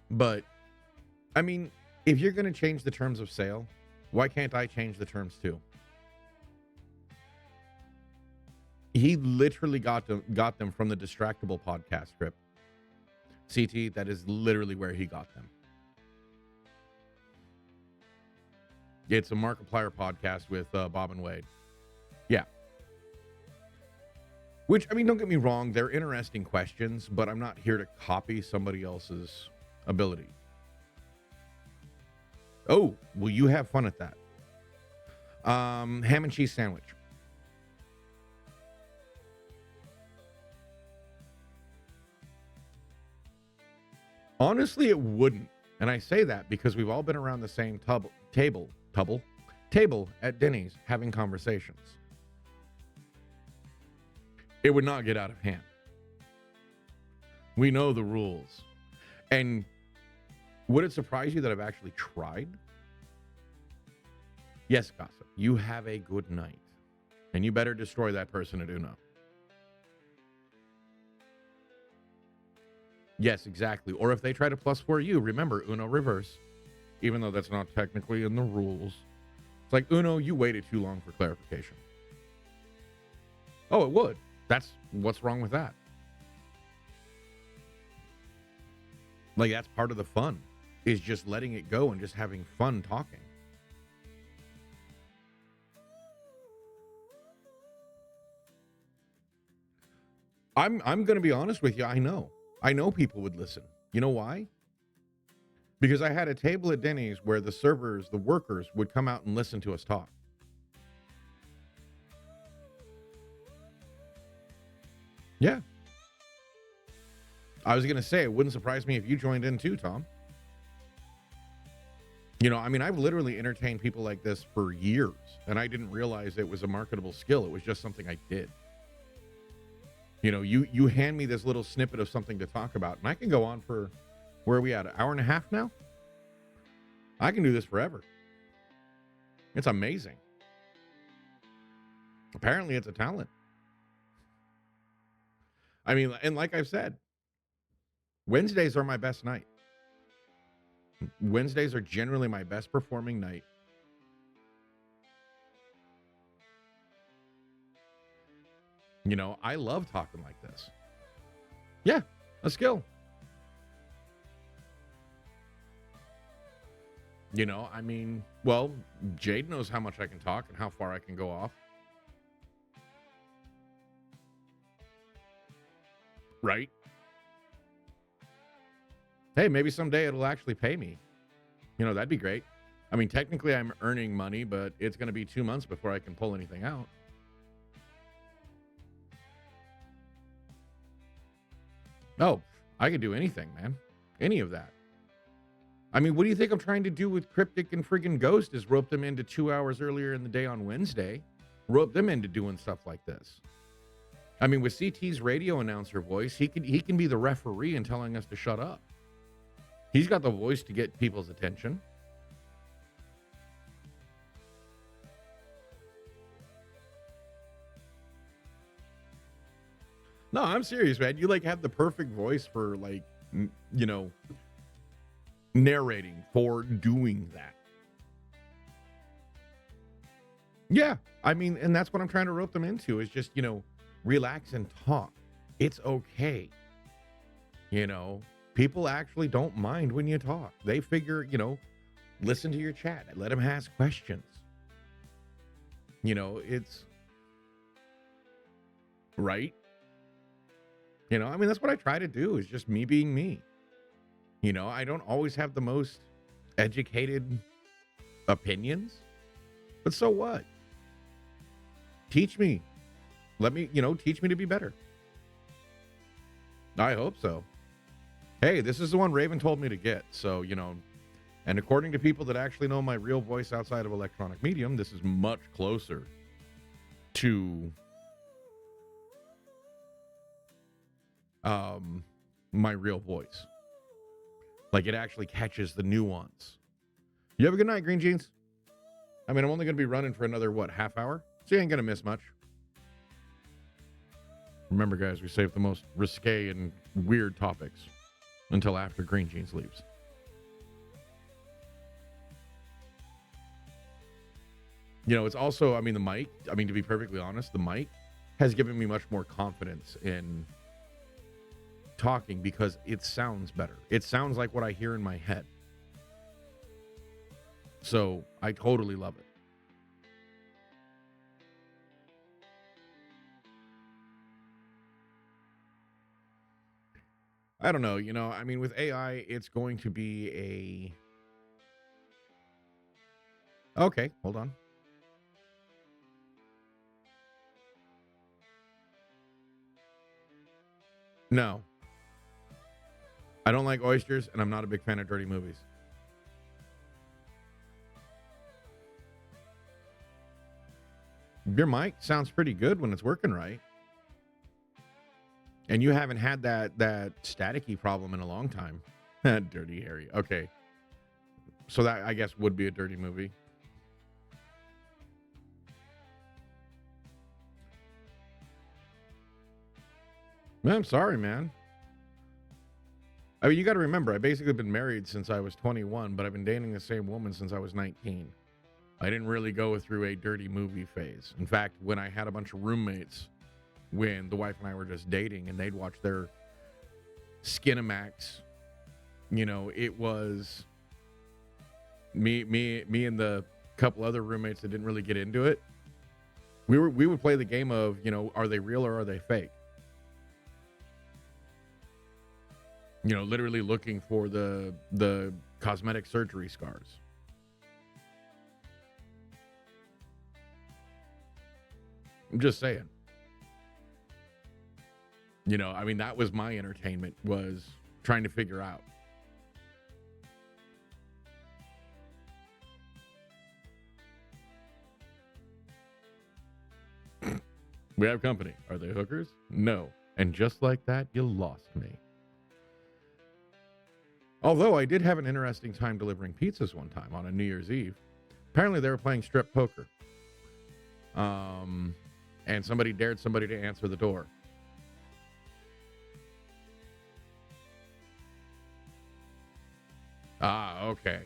But, I mean, if you're going to change the terms of sale, why can't I change the terms too? He literally got them from the Distractable podcast script. CT, that is literally where he got them. It's a Markiplier podcast with Bob and Wade. Yeah. Which, don't get me wrong, they're interesting questions, but I'm not here to copy somebody else's ability. Oh, well, you have fun at that. Ham and cheese sandwich. Honestly, it wouldn't. And I say that because we've all been around the same table at Denny's having conversations. It would not get out of hand. We know the rules. And Would it surprise you that I've actually tried? Yes, gossip. You have a good night. And you better destroy that person at Uno. Yes, exactly. Or if they try to plus for you, remember Uno reverse. Even though that's not technically in the rules. It's like, Uno, you waited too long for clarification. Oh, it would. That's what's wrong with that. Like, that's part of the fun, is just letting it go and just having fun talking. I'm going to be honest with you. I know people would listen. You know why? Because I had a table at Denny's where the servers, the workers, would come out and listen to us talk. Yeah. I was going to say, it wouldn't surprise me if you joined in too, Tom. You know, I mean, I've literally entertained people like this for years, and I didn't realize it was a marketable skill. It was just something I did. You know, you hand me this little snippet of something to talk about, and I can go on for, where are we at, an hour and a half now? I can do this forever. It's amazing. Apparently, it's a talent. I mean, and like I've said, Wednesdays are my best night. Wednesdays are generally my best performing night. You know, I love talking like this. Yeah, a skill. You know, I mean, well, Jade knows how much I can talk and how far I can go off. Right? Hey, maybe someday it'll actually pay me. You know, that'd be great. I mean, technically I'm earning money, but it's going to be 2 months before I can pull anything out. Oh, I could do anything, man. Any of that. I mean, what do you think I'm trying to do with Cryptic and friggin' Ghost is rope them into 2 hours earlier in the day on Wednesday, rope them into doing stuff like this. I mean, with CT's radio announcer voice, he can be the referee and telling us to shut up. He's got the voice to get people's attention. No, I'm serious, man. You like have the perfect voice for like, you know, narrating, for doing that. Yeah. I mean, and that's what I'm trying to rope them into is just, you know, relax and talk. It's okay. You know, people actually don't mind when you talk. They figure, you know, listen to your chat, let them ask questions. You know, it's right. You know, I mean, that's what I try to do is just me being me. You know, I don't always have the most educated opinions, but so what? Teach me. Let me, you know, teach me to be better. I hope so. Hey, this is the one Raven told me to get. So, you know, and according to people that actually know my real voice outside of electronic medium, this is much closer to my real voice. Like it actually catches the nuance. You have a good night, Green Jeans. I mean, I'm only going to be running for another, what, half hour? So you ain't going to miss much. Remember, guys, we save the most risque and weird topics until after Green Jeans leaves. You know, it's also, I mean, the mic, I mean, to be perfectly honest, the mic has given me much more confidence in talking because it sounds better. It sounds like what I hear in my head. So I totally love it. I don't know, you know, I mean, with AI, it's going to be a... Okay, hold on. No. I don't like oysters, and I'm not a big fan of dirty movies. Your mic sounds pretty good when it's working right. And you haven't had that staticky problem in a long time. Dirty Harry. Okay. So that, I guess, would be a dirty movie. Man, I'm sorry, man. I mean, you got to remember, I basically been married since I was 21, but I've been dating the same woman since I was 19. I didn't really go through a dirty movie phase. In fact, when I had a bunch of roommates, when the wife and I were just dating and they'd watch their Skinamax, it was me and the couple other roommates that didn't really get into it. We would play the game of, are they real or are they fake? Literally looking for the cosmetic surgery scars. I'm just saying. That was my entertainment, was trying to figure out. We have company. Are they hookers? No. And just like that, you lost me. Although I did have an interesting time delivering pizzas one time on a New Year's Eve. Apparently they were playing strip poker. And somebody dared somebody to answer the door. Ah, okay.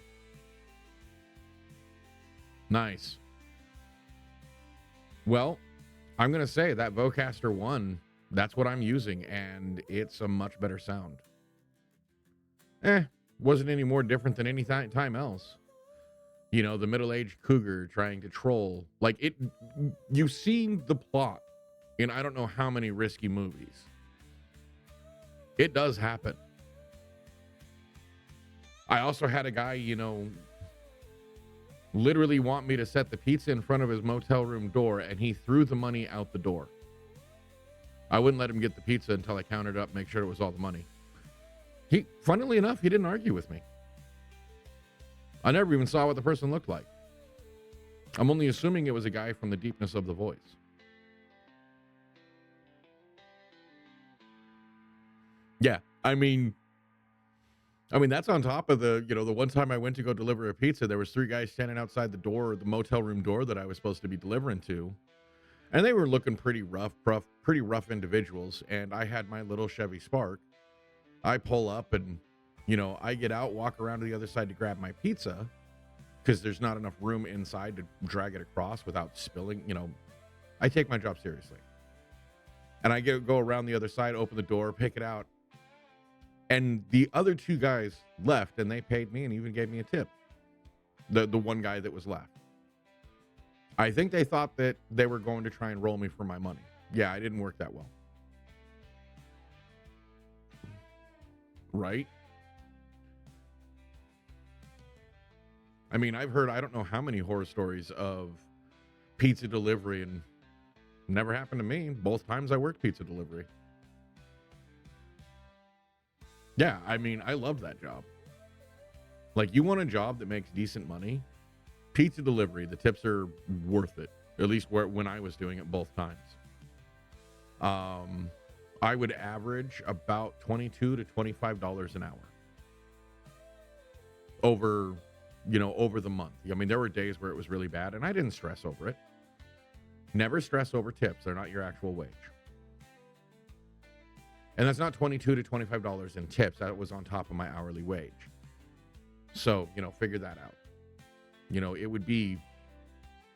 Nice. Well, I'm going to say that Vocaster 1, that's what I'm using, and it's a much better sound. Wasn't any more different than any time else. The middle-aged cougar trying to troll. Like, you've seen the plot in I don't know how many risky movies. It does happen. I also had a guy, literally want me to set the pizza in front of his motel room door, and he threw the money out the door. I wouldn't let him get the pizza until I counted up, make sure it was all the money. Funnily enough, he didn't argue with me. I never even saw what the person looked like. I'm only assuming it was a guy from the deepness of the voice. Yeah, I mean, that's on top of the one time I went to go deliver a pizza, there was 3 guys standing outside the door, the motel room door that I was supposed to be delivering to. And they were looking pretty rough individuals. And I had my little Chevy Spark. I pull up and, I get out, walk around to the other side to grab my pizza because there's not enough room inside to drag it across without spilling. I take my job seriously. And I go around the other side, open the door, pick it out. And the other 2 guys left, and they paid me and even gave me a tip. The one guy that was left. I think they thought that they were going to try and roll me for my money. Yeah, I didn't work that well. Right? I mean, I've heard I don't know how many horror stories of pizza delivery, and never happened to me. Both times I worked pizza delivery. Yeah, I mean, I loved that job. Like, you want a job that makes decent money? Pizza delivery, the tips are worth it. At least when I was doing it both times. I would average about $22 to $25 an hour. Over the month. I mean, there were days where it was really bad, and I didn't stress over it. Never stress over tips. They're not your actual wage. And that's not $22 to $25 in tips. That was on top of my hourly wage. So, figure that out. It would be,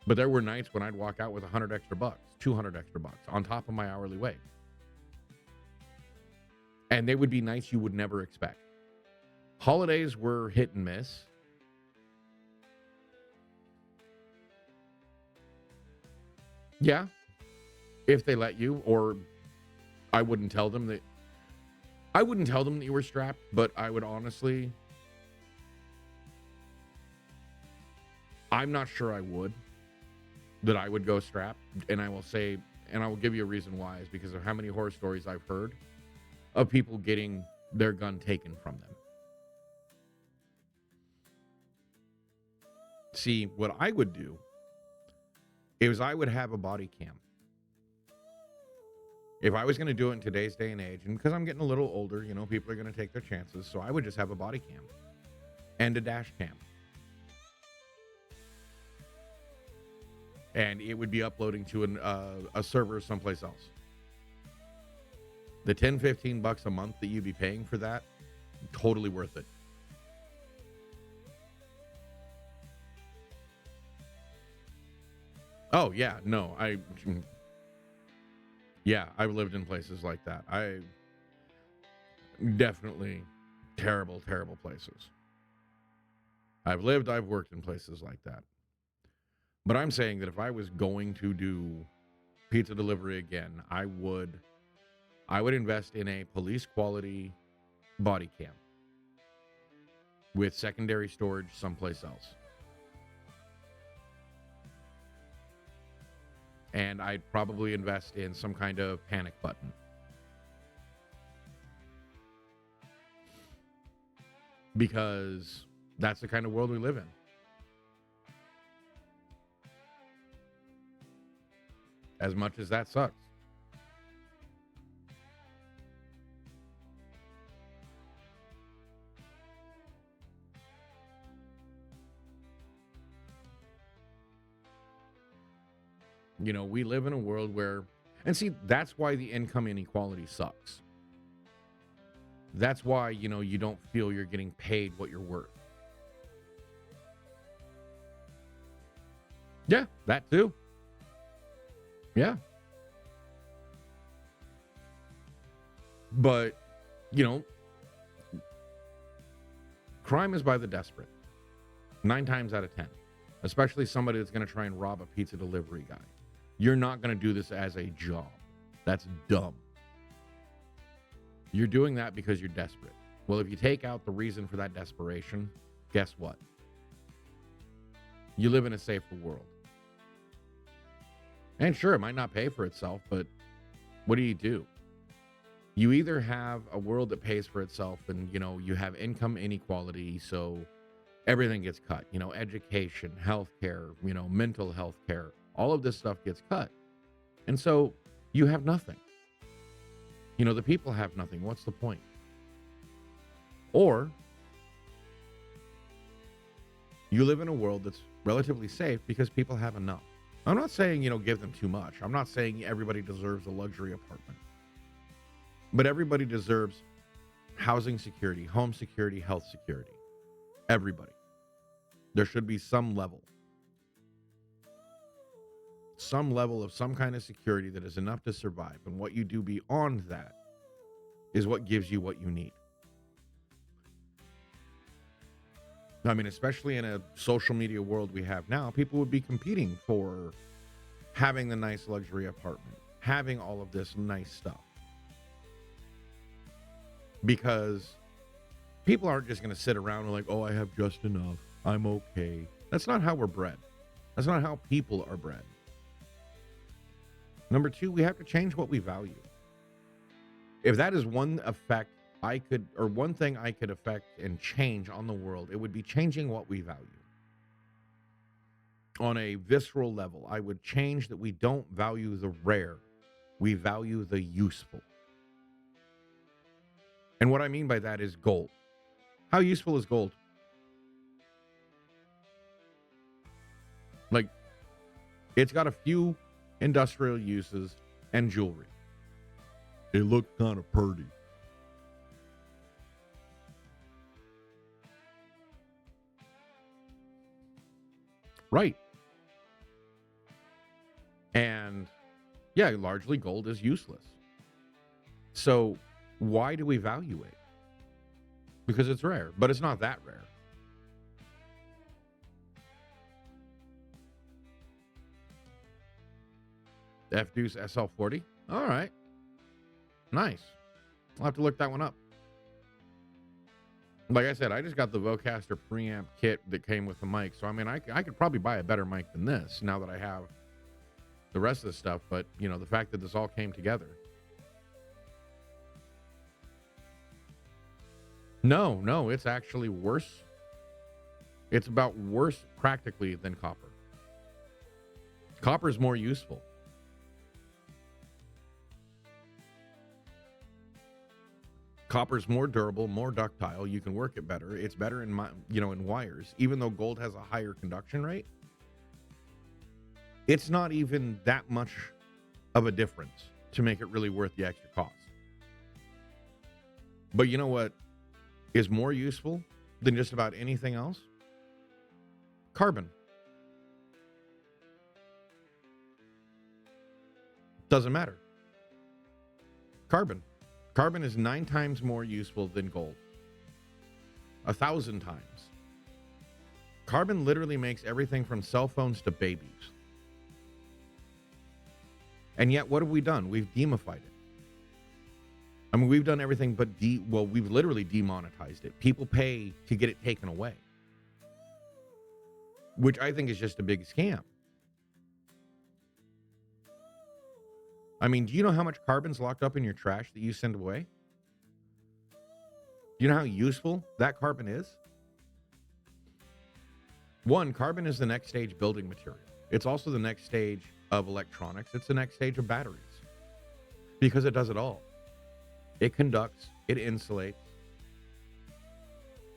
but there were nights when I'd walk out with $100 extra bucks, $200 extra bucks on top of my hourly wage. And they would be nights you would never expect. Holidays were hit and miss. Yeah. If they let you, or I wouldn't tell them that you were strapped, but I would honestly, I'm not sure I would go strapped. And I will say, and I will give you a reason why, is because of how many horror stories I've heard of people getting their gun taken from them. See, what I would do is I would have a body cam. If I was going to do it in today's day and age, and because I'm getting a little older, people are going to take their chances, so I would just have a body cam and a dash cam. and it would be uploading to a server someplace else. The 10, 15 bucks a month that you'd be paying for that, totally worth it. Oh yeah, no, I've lived in places like that. I definitely terrible, terrible places. I've worked in places like that. But I'm saying that if I was going to do pizza delivery again, I would invest in a police quality body cam with secondary storage someplace else. And I'd probably invest in some kind of panic button. Because that's the kind of world we live in. As much as that sucks. You know, we live in a world where, and see, that's why the income inequality sucks. That's why, you know, you don't feel you're getting paid what you're worth. Yeah, that too. Yeah. But, you know, crime is by the desperate. 9 times out of 10. Especially somebody that's going to try and rob a pizza delivery guy. You're not going to do this as a job. That's dumb. You're doing that because you're desperate. Well, if you take out the reason for that desperation, guess what? You live in a safer world. And sure, it might not pay for itself, but what do? You either have a world that pays for itself and, you know, you have income inequality, so everything gets cut. You know, education, healthcare, you know, mental health care. All of this stuff gets cut. And so you have nothing. You know, the people have nothing. What's the point? Or you live in a world that's relatively safe because people have enough. I'm not saying, you know, give them too much. I'm not saying everybody deserves a luxury apartment. But everybody deserves housing security, home security, health security. Everybody. There should be some level of some kind of security that is enough to survive. And what you do beyond that is what gives you what you need. I mean, especially in a social media world we have now, people would be competing for having the nice luxury apartment, having all of this nice stuff. Because people aren't just going to sit around and like, oh, I have just enough. I'm okay. That's not how we're bred. That's not how people are bred. Number 2, we have to change what we value. If that is one thing I could affect and change on the world, it would be changing what we value. On a visceral level, I would change that we don't value the rare. We value the useful. And what I mean by that is gold. How useful is gold? Like, it's got a few industrial uses and jewelry. It looks kind of pretty. Right. And yeah, largely gold is useless. So why do we value it? Because it's rare, but it's not that rare. F-Deuce SL40. All right. Nice. I'll have to look that one up. Like I said, I just got the Vocaster preamp kit that came with the mic. So, I mean, I could probably buy a better mic than this now that I have the rest of the stuff. But, you know, the fact that this all came together. No, it's actually worse. It's about worse practically than copper. Copper is more useful. Copper's more durable, more ductile. You can work it better. It's better in wires. Even though gold has a higher conduction rate, It's not even that much of a difference to make it really worth the extra cost. But you know what is more useful than just about anything else? Carbon. Doesn't matter. Carbon. Carbon is 9 times more useful than gold. 1,000 times. Carbon literally makes everything from cell phones to babies. And yet, what have we done? We've demified it. I mean, we've done everything but we've literally demonetized it. People pay to get it taken away, which I think is just a big scam. I mean, do you know how much carbon's locked up in your trash that you send away? Do you know how useful that carbon is? One, carbon is the next stage building material. It's also the next stage of electronics. It's the next stage of batteries because it does it all. It conducts, it insulates.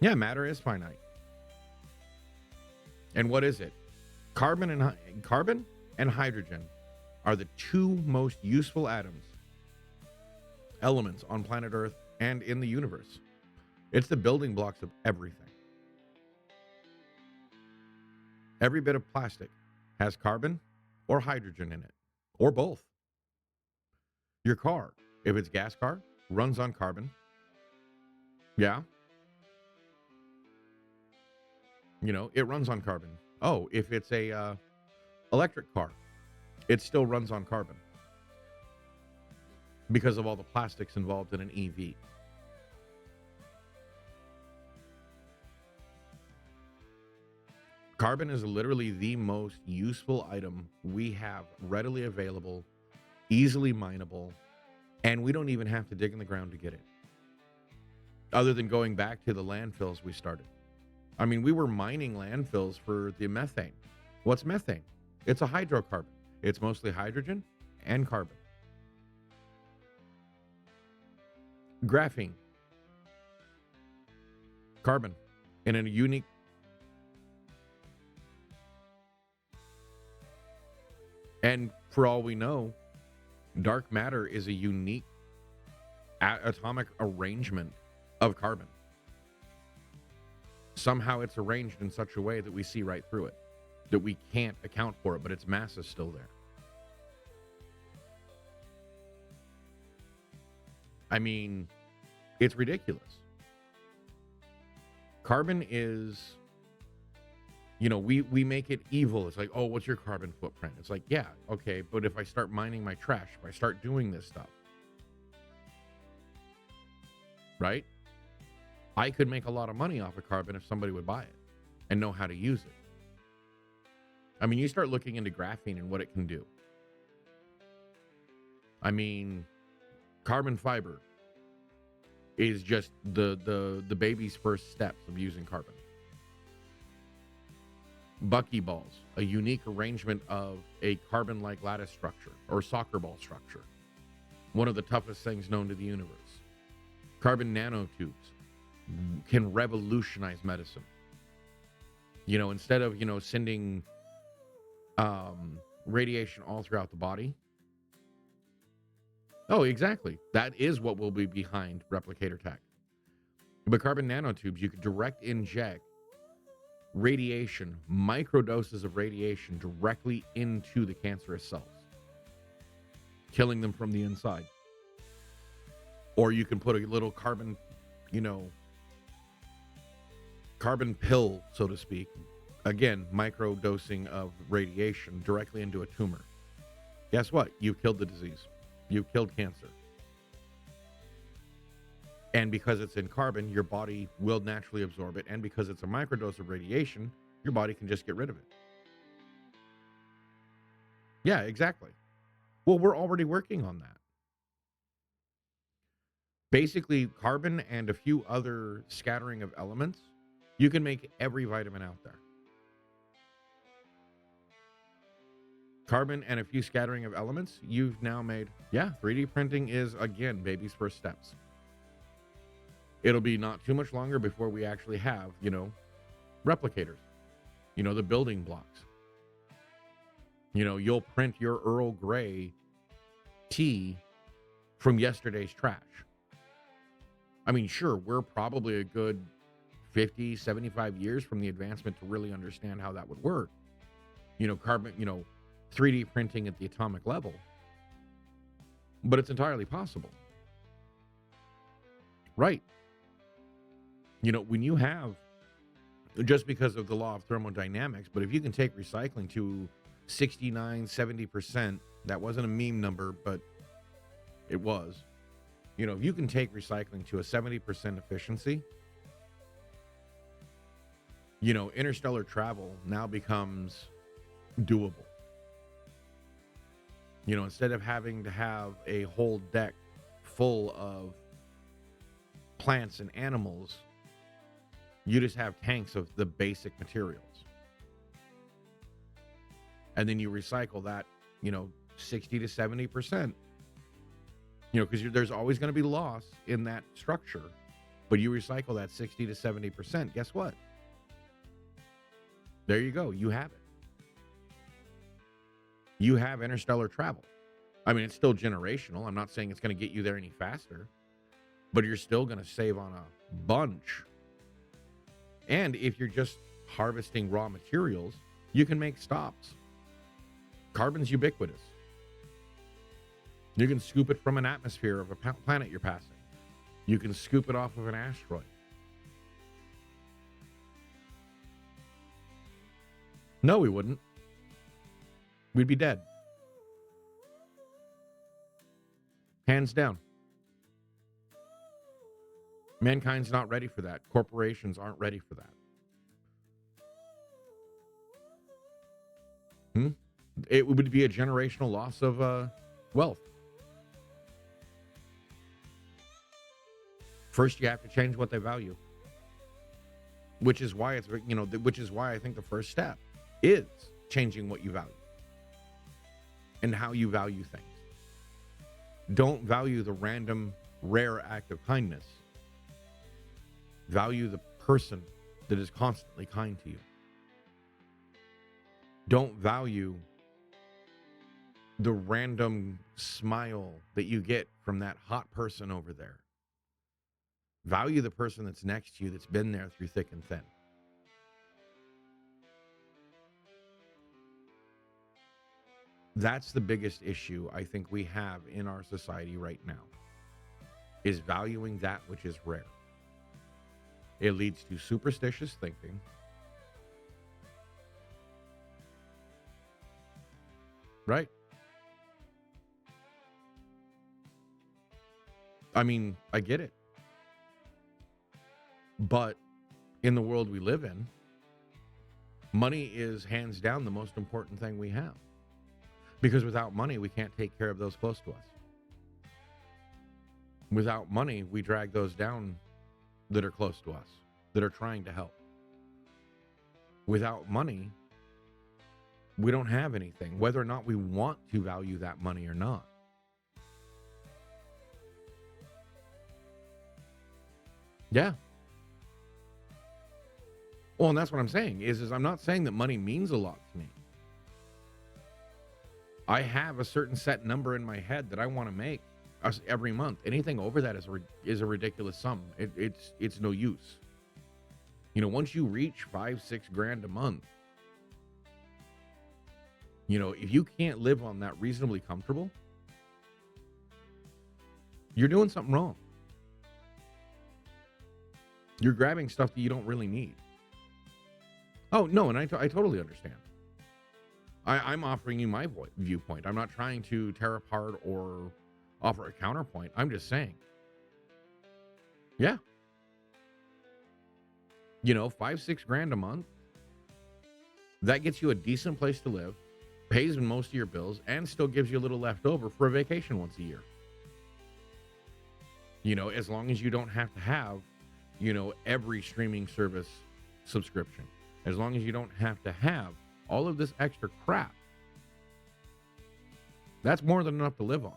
Yeah, matter is finite. And what is it? Carbon and hydrogen are the 2 most useful elements on planet Earth and in the universe. It's the building blocks of everything. Every bit of plastic has carbon or hydrogen in it, or both. Your car, if it's a gas car, runs on carbon. Yeah. You know, it runs on carbon. Oh, if it's a electric car, it still runs on carbon because of all the plastics involved in an EV. Carbon is literally the most useful item we have readily available, easily mineable, and we don't even have to dig in the ground to get it. Other than going back to the landfills we started. I mean, we were mining landfills for the methane. What's methane? It's a hydrocarbon. It's mostly hydrogen and carbon. Graphene. Carbon. In a unique... And for all we know, dark matter is a unique atomic arrangement of carbon. Somehow it's arranged in such a way that we see right through it, that we can't account for it, but its mass is still there. I mean, it's ridiculous. Carbon is, you know, we make it evil. It's like, oh, what's your carbon footprint? It's like, yeah, okay, but if I start mining my trash, if I start doing this stuff, right? I could make a lot of money off of carbon if somebody would buy it and know how to use it. I mean, you start looking into graphene and what it can do. I mean, carbon fiber is just the baby's first steps of using carbon. Buckyballs, a unique arrangement of a carbon-like lattice structure or soccer ball structure. One of the toughest things known to the universe. Carbon nanotubes can revolutionize medicine. You know, instead of, sending radiation all throughout the body. Oh, exactly. That is what will be behind replicator tech. But carbon nanotubes, you could direct inject radiation, microdoses of radiation directly into the cancerous cells, killing them from the inside. Or you can put a little carbon, carbon pill, so to speak. Again, microdosing of radiation directly into a tumor. Guess what? You've killed the disease. You've killed cancer. And because it's in carbon, your body will naturally absorb it. And because it's a microdose of radiation, your body can just get rid of it. Yeah, exactly. Well, we're already working on that. Basically, carbon and a few other scattering of elements, you can make every vitamin out there. Carbon and a few scattering of elements, you've now made, 3D printing is, again, baby's first steps. It'll be not too much longer before we actually have, replicators, the building blocks. You'll print your Earl Grey tea from yesterday's trash. I mean, sure, we're probably a good 50, 75 years from the advancement to really understand how that would work. Carbon, 3D printing at the atomic level. But it's entirely possible. Right. When you have, just because of the law of thermodynamics, but if you can take recycling to 69, 70%, that wasn't a meme number, but it was. If you can take recycling to a 70% efficiency, interstellar travel now becomes doable. Instead of having to have a whole deck full of plants and animals, you just have tanks of the basic materials. And then you recycle that, 60 to 70%. Because there's always going to be loss in that structure. But you recycle that 60 to 70%. Guess what? There you go. You have it. You have interstellar travel. I mean, it's still generational. I'm not saying it's going to get you there any faster, but you're still going to save on a bunch. And if you're just harvesting raw materials, you can make stops. Carbon's ubiquitous. You can scoop it from an atmosphere of a planet you're passing. You can scoop it off of an asteroid. No, we wouldn't. We'd be dead. Hands down. Mankind's not ready for that. Corporations aren't ready for that. It would be a generational loss of wealth. First, you have to change what they value, which is why which is why I think the first step is changing what you value and how you value things. Don't value the random, rare act of kindness. Value the person that is constantly kind to you. Don't value the random smile that you get from that hot person over there. Value the person that's next to you that's been there through thick and thin. That's the biggest issue I think we have in our society right now, is valuing that which is rare. It leads to superstitious thinking. Right? I mean, I get it. But in the world we live in, money is hands down the most important thing we have. Because without money, we can't take care of those close to us. Without money, we drag those down that are close to us, that are trying to help. Without money, we don't have anything, whether or not we want to value that money or not. Yeah. Well, and that's what I'm saying is I'm not saying that money means a lot to me. I have a certain set number in my head that I want to make every month. Anything over that is a ridiculous sum. It's no use. Once you reach $5-6 grand a month, if you can't live on that reasonably comfortable, you're doing something wrong. You're grabbing stuff that you don't really need. Oh, no, and I totally understand. I'm offering you my viewpoint. I'm not trying to tear apart or offer a counterpoint. I'm just saying. Yeah. $5-6 grand a month, that gets you a decent place to live, pays most of your bills, and still gives you a little left over for a vacation once a year. As long as you don't have to have, every streaming service subscription. As long as you don't have to have all of this extra crap. That's more than enough to live on.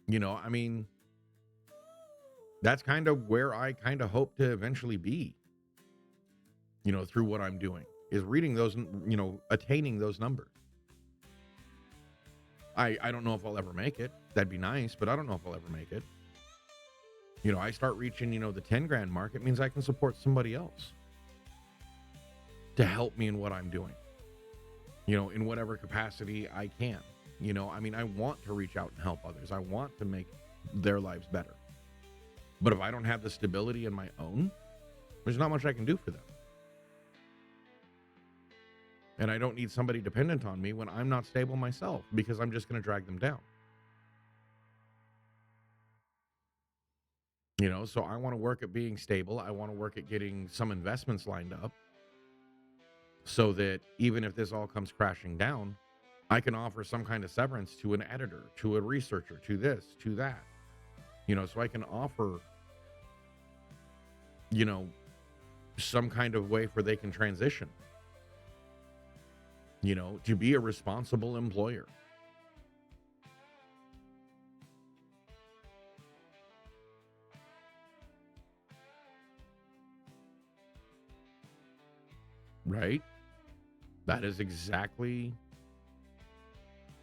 I mean, that's kind of where I kind of hope to eventually be, through what I'm doing, is reading those, attaining those numbers. I don't know if I'll ever make it. That'd be nice, but I don't know if I'll ever make it. I start reaching, the 10 grand mark. It means I can support somebody else to help me in what I'm doing, in whatever capacity I can. I want to reach out and help others. I want to make their lives better. But if I don't have the stability in my own, there's not much I can do for them. And I don't need somebody dependent on me when I'm not stable myself, because I'm just going to drag them down. So I want to work at being stable. I want to work at getting some investments lined up so that even if this all comes crashing down, I can offer some kind of severance to an editor, to a researcher, to this, to that. So I can offer, some kind of way where they can transition, to be a responsible employer. Right? That is exactly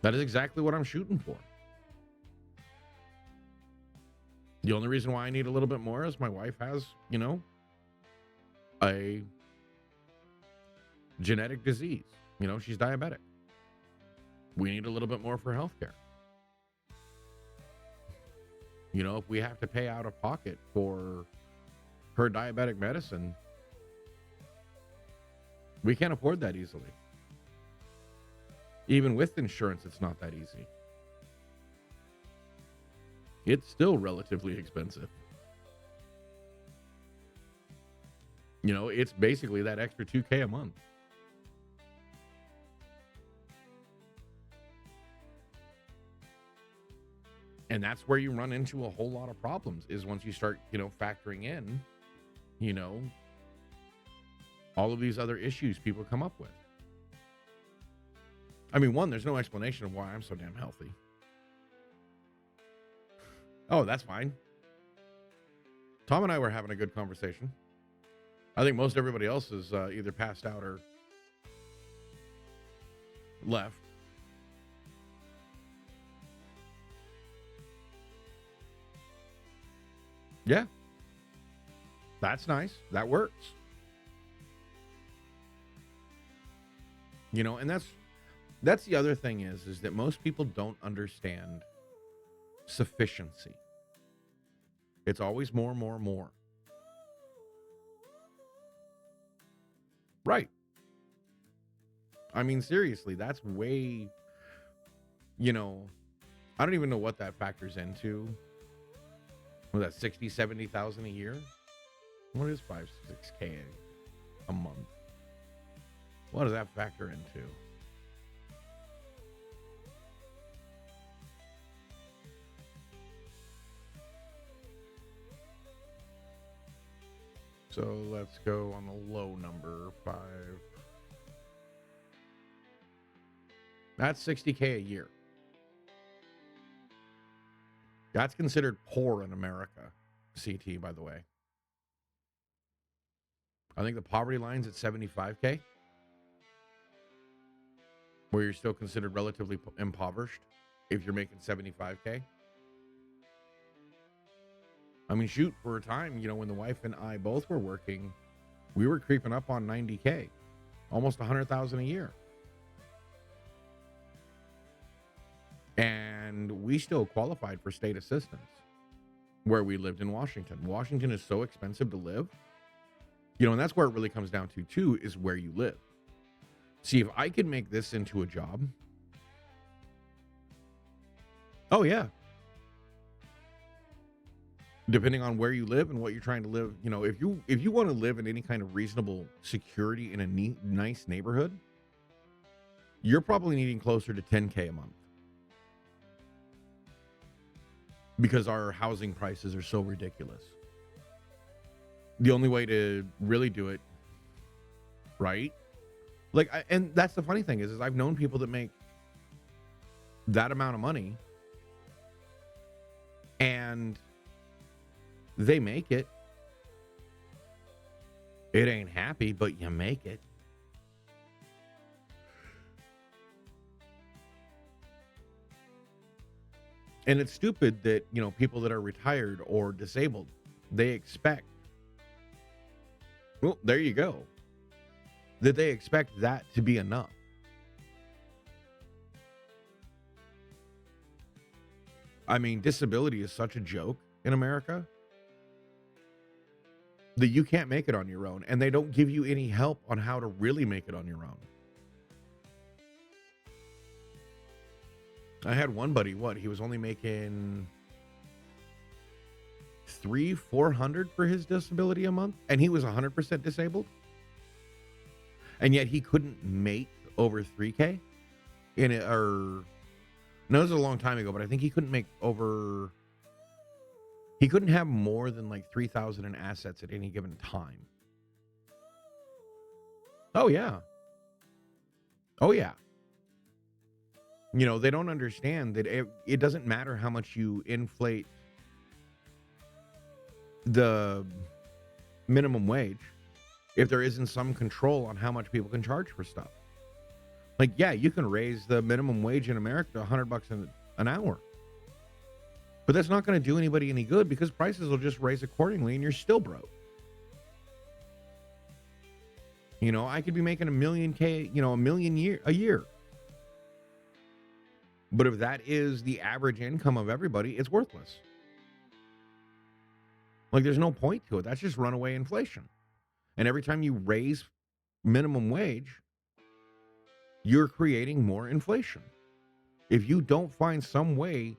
what I'm shooting for. The only reason why I need a little bit more is my wife has, a genetic disease. She's diabetic. We need a little bit more for healthcare. If we have to pay out of pocket for her diabetic medicine, we can't afford that easily. Even with insurance, it's not that easy. It's still relatively expensive. It's basically that extra $2,000 a month. And that's where you run into a whole lot of problems, is once you start, factoring in, all of these other issues people come up with. I mean, one, there's no explanation of why I'm so damn healthy. Oh, that's fine. Tom and I were having a good conversation. I think most everybody else is either passed out or left. Yeah. That's nice. That works. And that's the other thing is that most people don't understand sufficiency. It's always more, more, more. Right. I mean, seriously, that's way, I don't even know what that factors into. Was that 60, 70,000 a year? What is 5, 6K a month? What does that factor into? So let's go on the low number, 5. That's 60K a year. That's considered poor in America, CT, by the way. I think the poverty line's at 75K, where you're still considered relatively impoverished if you're making 75K. I mean, shoot, for a time, when the wife and I both were working, we were creeping up on 90K, almost 100,000 a year. And we still qualified for state assistance where we lived in Washington. Washington is so expensive to live, and that's where it really comes down to, too, is where you live. See, if I could make this into a job. Oh, yeah. Depending on where you live and what you're trying to live, if you want to live in any kind of reasonable security in a nice neighborhood, you're probably needing closer to 10K a month. Because our housing prices are so ridiculous. The only way to really do it right, and that's the funny thing is I've known people that make that amount of money and they make it. It ain't happy, but you make it. And it's stupid that, people that are retired or disabled, they expect, well, there you go, that they expect that to be enough. I mean, disability is such a joke in America that you can't make it on your own, and they don't give you any help on how to really make it on your own. I had one buddy, he was only making $300-400 for his disability a month, and he was 100% disabled, and yet he couldn't make over $3K in it. Or no, this was a long time ago, but I think he couldn't make over. He couldn't have more than like 3,000 in assets at any given time. Oh yeah, oh yeah. They don't understand that it doesn't matter how much you inflate the minimum wage if there isn't some control on how much people can charge for stuff. Like, yeah, you can raise the minimum wage in America to $100 an hour, but that's not going to do anybody any good because prices will just raise accordingly and you're still broke. I could be making $1 million a year. But if that is the average income of everybody, it's worthless. Like, there's no point to it. That's just runaway inflation. And every time you raise minimum wage, you're creating more inflation. If you don't find some way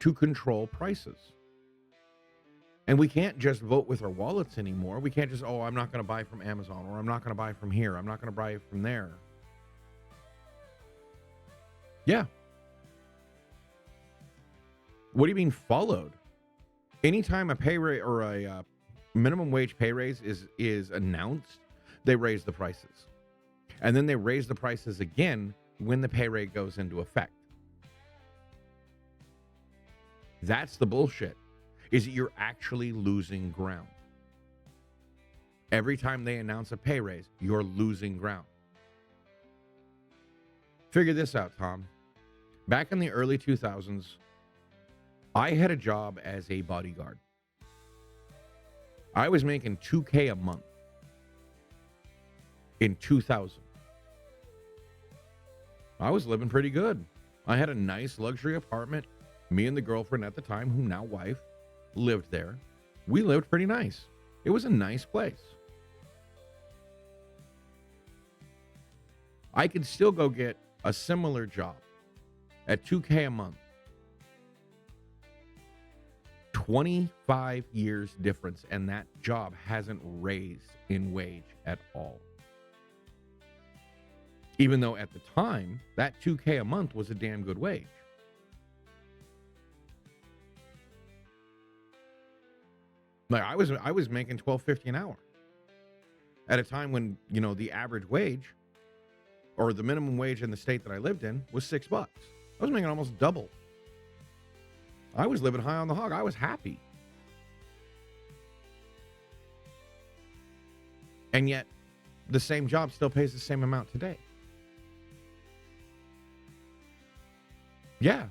to control prices. And we can't just vote with our wallets anymore. We can't just, I'm not going to buy from Amazon, or I'm not going to buy from here. I'm not going to buy from there. Yeah. What do you mean followed? Anytime a pay rate or a minimum wage pay raise is announced, they raise the prices. And then they raise the prices again when the pay rate goes into effect. That's the bullshit, is that you're actually losing ground. Every time they announce a pay raise, you're losing ground. Figure this out, Tom. Back in the early 2000s, I had a job as a bodyguard. I was making $2K a month in 2000. I was living pretty good. I had a nice luxury apartment. Me and the girlfriend at the time, who now wife, lived there. We lived pretty nice. It was a nice place. I could still go get a similar job at $2K a month. 25 years difference, and that job hasn't raised in wage at all. Even though at the time, that $2K a month was a damn good wage. Like, I was making $12.50 an hour at a time when, the average wage or the minimum wage in the state that I lived in was $6. I was making almost double. I was living high on the hog. I was happy. And yet, the same job still pays the same amount today. Yeah.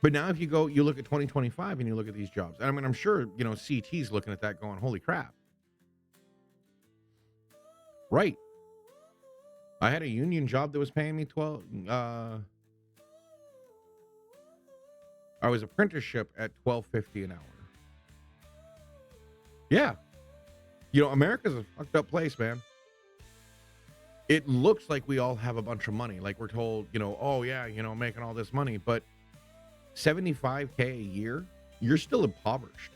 But now if you look at 2025 and you look at these jobs, I mean, I'm sure, CT's looking at that going, holy crap. Right. I had a union job that was paying me I was apprenticeship at $12.50 an hour. Yeah. America's a fucked up place, man. It looks like we all have a bunch of money. Like we're told, oh yeah, making all this money, but $75K a year, you're still impoverished.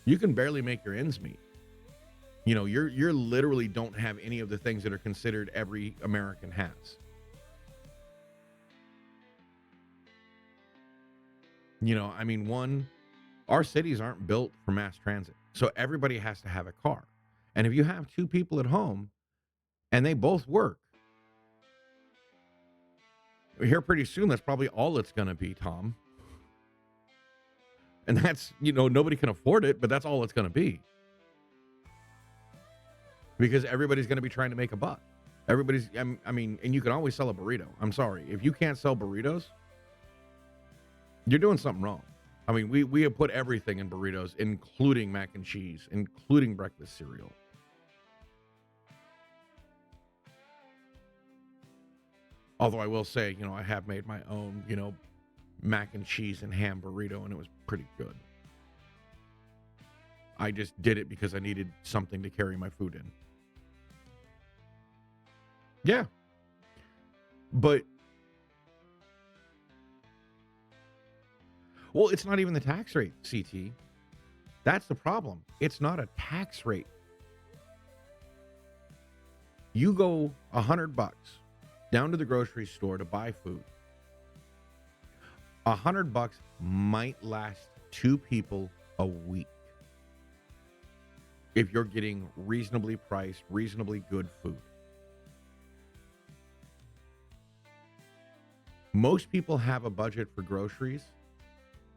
You can barely make your ends meet. You're literally don't have any of the things that are considered every American has. Our cities aren't built for mass transit. So everybody has to have a car. And if you have two people at home and they both work, here pretty soon, that's probably all it's going to be, Tom. And that's, nobody can afford it, but that's all it's going to be. Because everybody's going to be trying to make a buck. I mean, and you can always sell a burrito. I'm sorry. If you can't sell burritos, you're doing something wrong. I mean, we have put everything in burritos, including mac and cheese, including breakfast cereal. Although I will say, I have made my own, mac and cheese and ham burrito, and it was pretty good. I just did it because I needed something to carry my food in. Yeah. But, well, it's not even the tax rate, CT. That's the problem. It's not a tax rate. You go $100 down to the grocery store to buy food. $100 might last 2 people a week if you're getting reasonably priced, reasonably good food. Most people have a budget for groceries,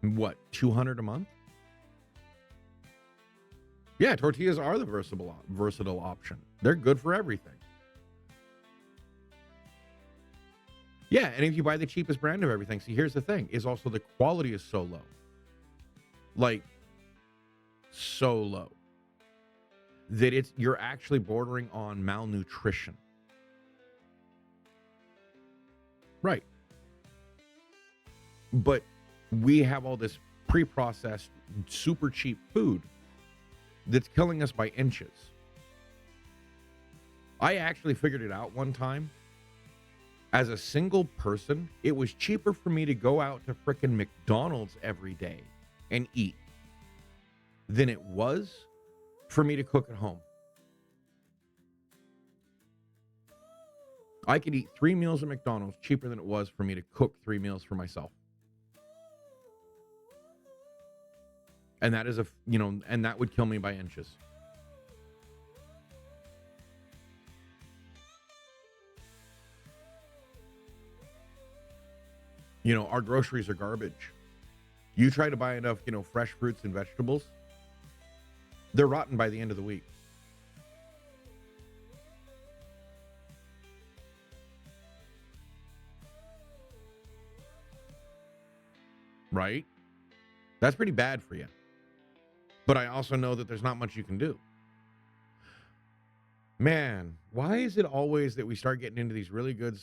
what, $200 a month? Yeah, tortillas are the versatile option. They're good for everything. Yeah, and if you buy the cheapest brand of everything, see, here's the thing, is also the quality is so low. Like, so low. That you're actually bordering on malnutrition. Right. But we have all this pre-processed, super cheap food that's killing us by inches. I actually figured it out one time. As a single person, it was cheaper for me to go out to frickin' McDonald's every day and eat than it was for me to cook at home. I could eat 3 meals at McDonald's cheaper than it was for me to cook 3 meals for myself. And that is and that would kill me by inches. Our groceries are garbage. You try to buy enough, fresh fruits and vegetables, they're rotten by the end of the week. Right? That's pretty bad for you. But I also know that there's not much you can do. Man, why is it always that we start getting into these really good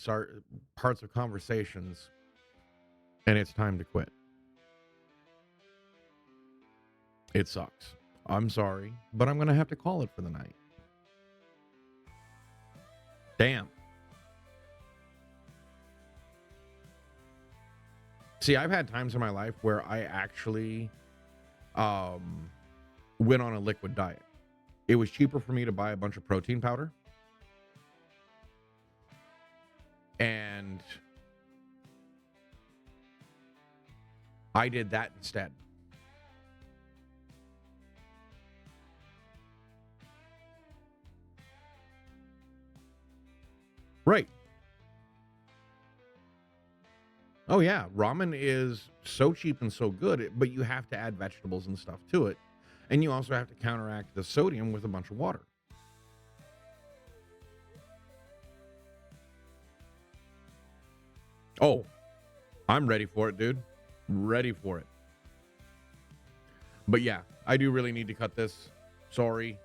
parts of conversations and it's time to quit? It sucks. I'm sorry, but I'm going to have to call it for the night. Damn. See, I've had times in my life where I actually went on a liquid diet. It was cheaper for me to buy a bunch of protein powder. And I did that instead. Right. Oh, yeah. Ramen is so cheap and so good, but you have to add vegetables and stuff to it. And you also have to counteract the sodium with a bunch of water. Oh, I'm ready for it, dude. Ready for it. But yeah, I do really need to cut this. Sorry.